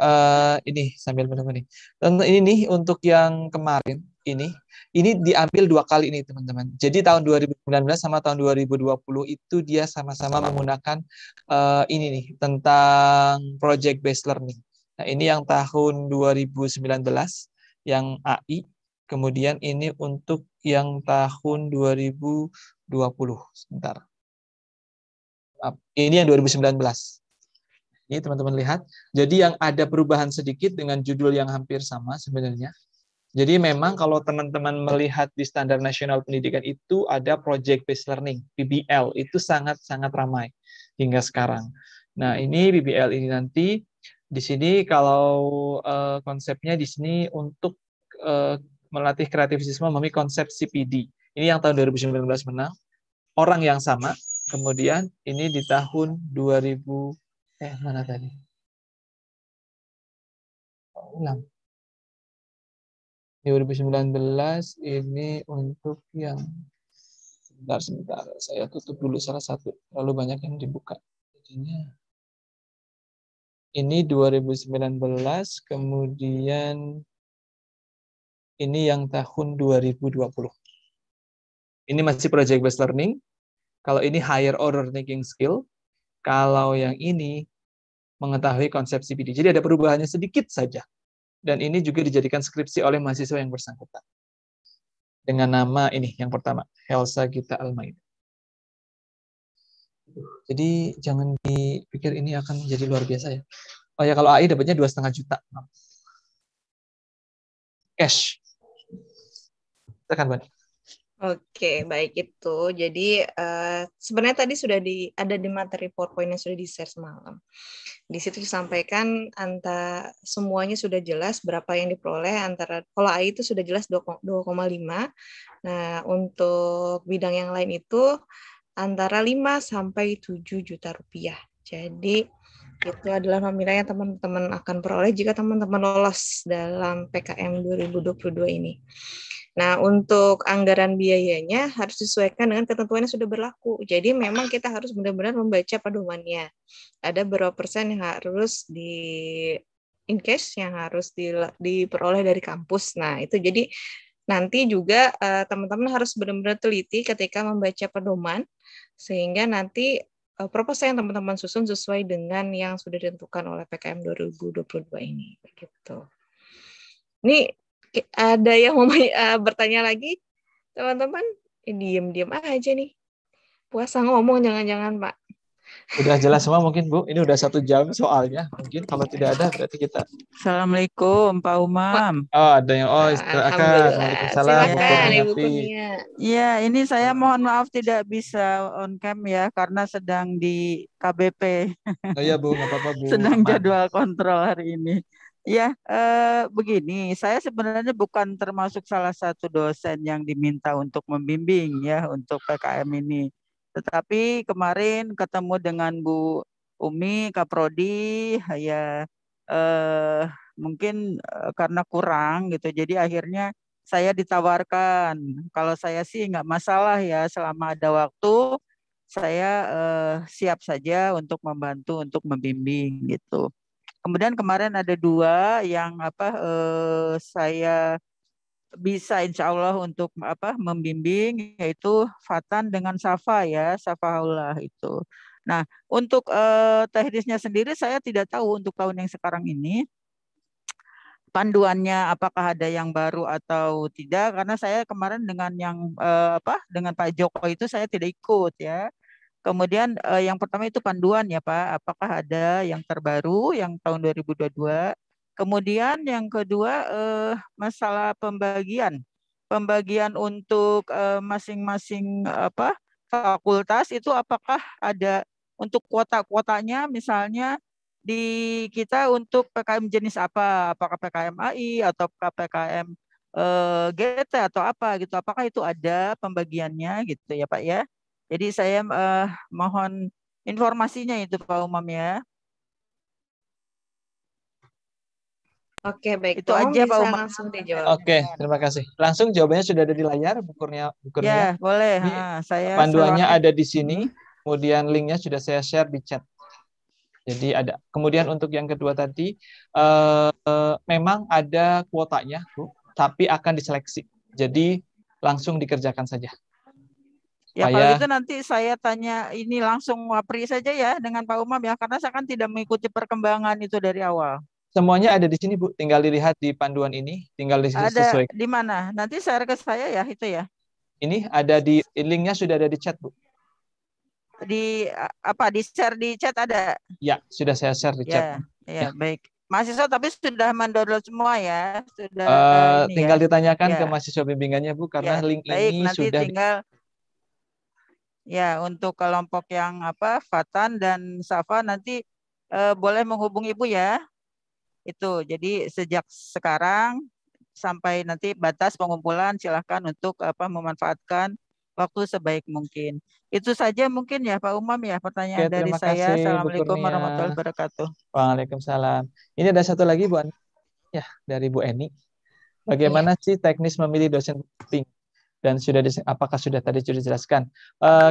ini sambil menunggu nih. Dan ini nih untuk yang kemarin ini diambil 2 kali ini teman-teman. Jadi tahun 2019 sama tahun 2020 itu dia sama-sama menggunakan ini nih tentang project based learning. Nah, ini yang tahun 2019 yang AI, kemudian ini untuk yang tahun 2020. Sebentar. Ini yang 2019. Ini teman-teman lihat. Jadi yang ada perubahan sedikit dengan judul yang hampir sama sebenarnya. Jadi memang kalau teman-teman melihat di Standar Nasional Pendidikan itu ada Project Based Learning, PBL, itu sangat-sangat ramai hingga sekarang. Nah ini PBL ini nanti di sini kalau konsepnya di sini untuk melatih kreativitas memahami konsep CPD. Ini yang tahun 2019 menang. Orang yang sama. Kemudian ini di tahun 2000 mana tadi? Ulang. 2019 ini untuk yang sebentar, saya tutup dulu salah satu, terlalu banyak yang dibuka. Jadinya ini 2019, kemudian ini yang tahun 2020. Ini masih project based learning. Kalau ini higher order thinking skill, kalau yang ini mengetahui konsep CPD. Jadi ada perubahannya sedikit saja. Dan ini juga dijadikan skripsi oleh mahasiswa yang bersangkutan. Dengan nama ini, yang pertama, Helsa Gita Almaida. Jadi jangan dipikir ini akan jadi luar biasa ya. Oh ya, kalau AI dapatnya 2,5 juta. Cash. Tekan, Bang. Oke, baik itu. Jadi sebenarnya tadi sudah ada di materi PowerPoint yang sudah di-share semalam. Di situ disampaikan semuanya sudah jelas berapa yang diperoleh antara kalau AI itu sudah jelas 2,5. Nah, untuk bidang yang lain itu antara 5 sampai 7 juta rupiah. Jadi itu adalah nominal yang teman-teman akan peroleh jika teman-teman lolos dalam PKM 2022 ini. Nah, untuk anggaran biayanya harus disesuaikan dengan ketentuan yang sudah berlaku. Jadi memang kita harus benar-benar membaca pedomannya. Ada berapa persen yang harus in case yang harus diperoleh dari kampus. Nah, itu jadi nanti juga teman-teman harus benar-benar teliti ketika membaca pedoman sehingga nanti proposal yang teman-teman susun sesuai dengan yang sudah ditentukan oleh PKM 2022 ini. Begitu. Ini ada yang mau bertanya lagi, teman-teman? Diam-diam aja nih. Puasa ngomong jangan-jangan, Pak. Udah jelas semua mungkin, Bu. Ini udah 1 jam soalnya. Mungkin kalau tidak ada berarti kita. Assalamualaikum, Pak Umam. Oh, ada yang silakan. Waalaikumsalam, Bu Silakan, Ibu Kurniati. Kurnia. Iya, ini saya mohon maaf tidak bisa on cam ya karena sedang di KBP. Oh iya, Bu, nggak apa-apa, Bu. Sedang Aman. jadwal kontrol hari ini. Ya, begini, saya sebenarnya bukan termasuk salah satu dosen yang diminta untuk membimbing ya untuk PKM ini. Tetapi kemarin ketemu dengan Bu Umi, Kaprodi, ya mungkin karena kurang gitu. Jadi akhirnya saya ditawarkan. Kalau saya sih nggak masalah ya, selama ada waktu saya siap saja untuk membantu untuk membimbing gitu. Kemudian kemarin ada 2 yang saya bisa insya Allah untuk membimbing, yaitu Fatan dengan Safa ya, Safaullah itu. Nah, untuk teknisnya sendiri saya tidak tahu untuk tahun yang sekarang ini panduannya apakah ada yang baru atau tidak, karena saya kemarin dengan yang dengan Pak Joko itu saya tidak ikut ya. Kemudian yang pertama itu panduan ya Pak, apakah ada yang terbaru yang tahun 2022. Kemudian yang kedua masalah pembagian untuk masing-masing fakultas itu apakah ada untuk kuota-kuotanya, misalnya di kita untuk PKM jenis apa, apakah PKM AI atau PKM GT atau apa gitu, apakah itu ada pembagiannya gitu ya Pak ya. Jadi saya mohon informasinya itu Pak Umam ya. Oke, baik. Itu Pak Umam aja Pak bisa Umar. langsung dijawab. Oke, terima kasih. Langsung jawabannya sudah ada di layar, Bu Kurnia. Ya, boleh. Ini Saya panduannya selewat. ada di sini, kemudian linknya sudah saya share di chat. Jadi ada. Kemudian untuk yang kedua tadi, memang ada kuotanya, Bu, tapi akan diseleksi. Jadi langsung dikerjakan saja. Ya kalau gitu nanti saya tanya ini langsung Wapri saja ya dengan Pak Umam ya, karena saya kan tidak mengikuti perkembangan itu dari awal. Semuanya ada di sini, Bu. Tinggal dilihat di panduan ini, tinggal Ada disesuaikan. di mana? Nanti share ke saya ya itu ya. Ini ada di linknya sudah ada di chat, Bu. Di apa? Di share di chat ada? Ya, sudah saya share di chat. Ya, baik. Mahasiswa tapi sudah mendownload semua ya, sudah ini tinggal ya. ditanyakan ke mahasiswa bimbingannya, Bu, karena link baik, ini nanti sudah tinggal ya untuk kelompok yang Fatan dan Safa nanti boleh menghubungi Ibu ya. Itu jadi sejak sekarang sampai nanti batas pengumpulan silahkan untuk memanfaatkan waktu sebaik mungkin. Itu saja mungkin ya Pak Umam ya pertanyaan dari terima saya. kasih, Assalamualaikum Bu warahmatullahi wabarakatuh. Waalaikumsalam. Ini ada satu lagi Bu Ani, ya dari Bu Eni. Bagaimana sih teknis memilih dosen pembimbing? Dan apakah sudah tadi sudah dijelaskan?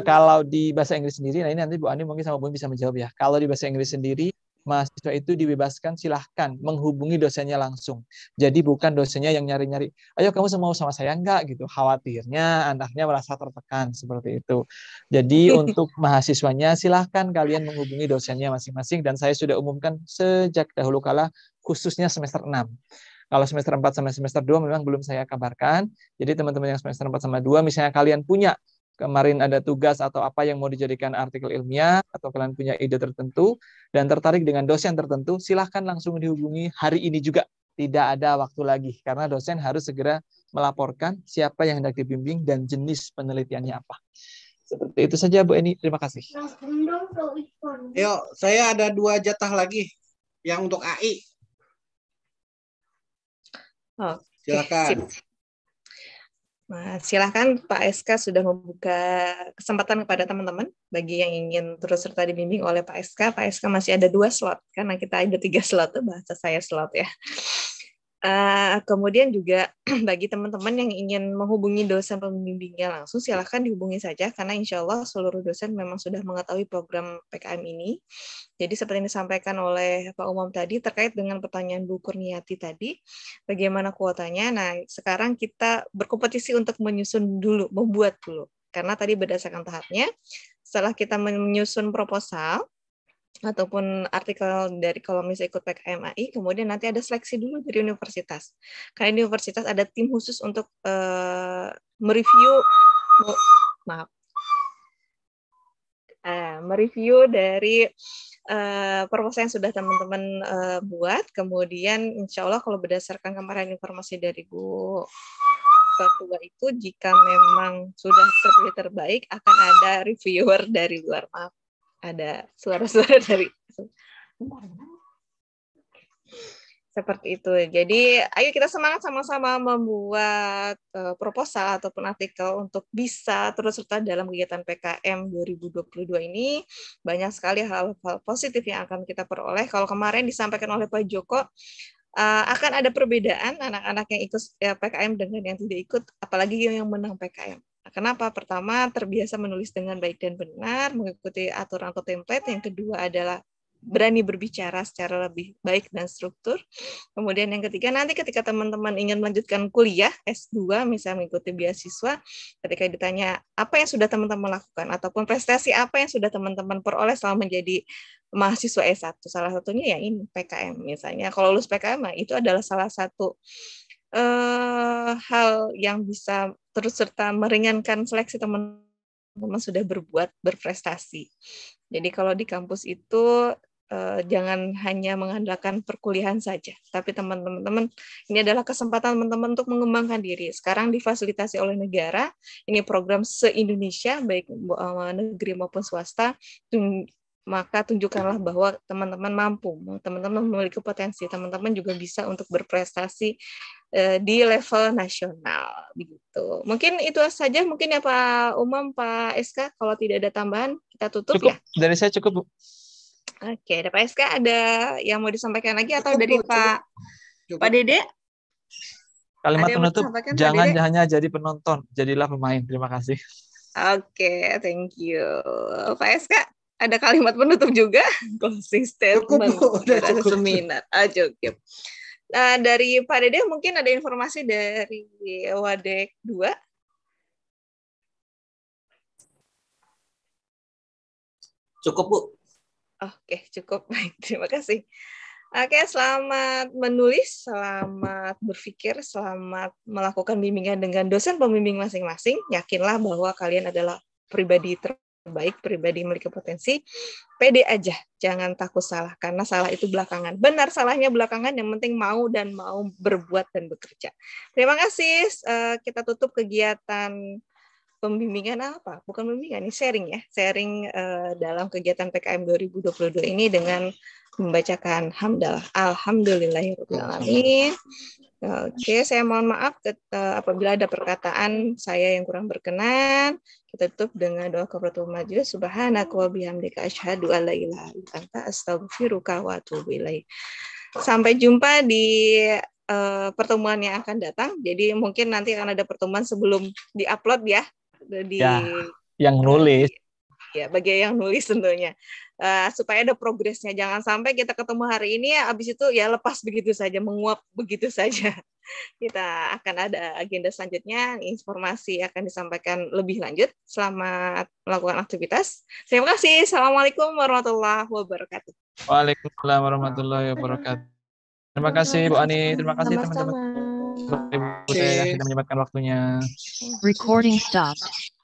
Kalau di bahasa Inggris sendiri, nah ini nanti Bu Ani mungkin sama Bu bisa menjawab ya. Kalau di bahasa Inggris sendiri, mahasiswa itu dibebaskan silahkan menghubungi dosennya langsung. Jadi bukan dosennya yang nyari-nyari, ayo kamu mau sama saya enggak gitu. Khawatirnya anaknya merasa tertekan seperti itu. Jadi untuk mahasiswanya silahkan kalian menghubungi dosennya masing-masing, dan saya sudah umumkan sejak dahulu kala khususnya semester 6. Kalau semester 4 sama semester 2 memang belum saya kabarkan. Jadi teman-teman yang semester 4 sama 2, misalnya kalian punya kemarin ada tugas atau apa yang mau dijadikan artikel ilmiah, atau kalian punya ide tertentu dan tertarik dengan dosen tertentu, silahkan langsung dihubungi hari ini juga. Tidak ada waktu lagi, karena dosen harus segera melaporkan siapa yang hendak dibimbing dan jenis penelitiannya apa. Seperti itu saja Bu Eni, terima kasih. Yuk, saya ada 2 jatah lagi yang untuk AI. Silakan. Nah, silakan Pak SK sudah membuka kesempatan kepada teman-teman bagi yang ingin terus serta dibimbing oleh Pak SK. Pak SK masih ada 2 slot karena kita ada 3 slot, bahasa saya slot ya. Kemudian juga bagi teman-teman yang ingin menghubungi dosen pembimbingnya langsung, silahkan dihubungi saja karena insya Allah seluruh dosen memang sudah mengetahui program PKM ini. Jadi seperti yang disampaikan oleh Pak Umam tadi terkait dengan pertanyaan Bu Kurniati tadi, bagaimana kuotanya? Nah, sekarang kita berkompetisi untuk menyusun dulu, membuat dulu. Karena tadi berdasarkan tahapnya, setelah kita menyusun proposal, ataupun artikel dari kalau misalnya ikut PKM AI, kemudian nanti ada seleksi dulu dari universitas. Karena di universitas ada tim khusus untuk mereview dari proposal yang sudah teman-teman buat. Kemudian insya Allah kalau berdasarkan kemarin informasi dari Bu Ketua itu, jika memang sudah terpilih terbaik, akan ada reviewer dari luar. Maaf, ada suara-suara dari seperti itu. Jadi ayo kita semangat sama-sama membuat proposal ataupun artikel untuk bisa terus serta dalam kegiatan PKM 2022 ini. Banyak sekali hal-hal positif yang akan kita peroleh. Kalau kemarin disampaikan oleh Pak Joko, akan ada perbedaan anak-anak yang ikut PKM dengan yang tidak ikut, apalagi yang menang PKM. Kenapa? Pertama, terbiasa menulis dengan baik dan benar, mengikuti aturan atau template. Yang kedua adalah berani berbicara secara lebih baik dan struktur. Kemudian yang ketiga, nanti ketika teman-teman ingin melanjutkan kuliah S2, misalnya mengikuti beasiswa, ketika ditanya apa yang sudah teman-teman lakukan, ataupun prestasi apa yang sudah teman-teman peroleh selama menjadi mahasiswa S1, salah satunya ya ini PKM misalnya. Kalau lulus PKM, itu adalah salah satu hal yang bisa terus serta meringankan seleksi teman-teman sudah berprestasi. Jadi kalau di kampus itu jangan hanya mengandalkan perkuliahan saja, tapi teman-teman ini adalah kesempatan teman-teman untuk mengembangkan diri. Sekarang difasilitasi oleh negara, ini program se-Indonesia, baik negeri maupun swasta, maka tunjukkanlah bahwa teman-teman mampu, teman-teman memiliki potensi, teman-teman juga bisa untuk berprestasi di level nasional begitu. Mungkin itu saja mungkin ya Pak Umam, Pak SK, kalau tidak ada tambahan kita tutup cukup, ya. Dari saya cukup, Bu. Oke, ada Pak SK, ada yang mau disampaikan lagi atau dari Pak Cukup. Pak Dede, Kalimat ada yang mau penutup, disampaikan, Pak jangan Dede? hanya jadi penonton, jadilah pemain. Terima kasih. Oke, thank you. Pak SK, ada kalimat penutup juga? Closing statement Cukup, udah dari cukup. seminar. Cukup. Nah, dari Pak Dede mungkin ada informasi dari Wadek 2. Cukup, Bu. Oke, cukup. Baik, terima kasih. Oke, selamat menulis, selamat berpikir, selamat melakukan bimbingan dengan dosen pembimbing masing-masing. Yakinlah bahwa kalian adalah pribadi terbaik, pribadi memiliki potensi. Pede aja, jangan takut salah, karena salah itu belakangan. Benar, salahnya belakangan, yang penting mau dan mau berbuat dan bekerja. Terima kasih, kita tutup kegiatan pembimbingan apa? Bukan pembimbingan, ini sharing ya. Sharing dalam kegiatan PKM 2022 ini dengan membacakan hamdalah. Alhamdulillahirrahmanirrahim. Oke, saya mohon maaf apabila ada perkataan saya yang kurang berkenan. Kita tutup dengan doa kafaratul majelis. Subhanaka wa bihamdika asyhadu an la ilaha illa anta astaghfiruka wa atubu ilaik. Sampai jumpa di pertemuan yang akan datang. Jadi mungkin nanti akan ada pertemuan sebelum diupload ya. Yang nulis. Ya, bagi yang nulis tentunya. Supaya ada progresnya. Jangan sampai kita ketemu hari ini, habis itu ya lepas begitu saja, menguap begitu saja. Kita akan ada agenda selanjutnya, informasi akan disampaikan lebih lanjut. Selamat melakukan aktivitas. Terima kasih. Assalamualaikum warahmatullahi wabarakatuh. Waalaikumsalam warahmatullahi wabarakatuh. Terima kasih Bu Ani, terima kasih teman-teman. Ibu saya sudah menyempatkan waktunya. Recording stopped.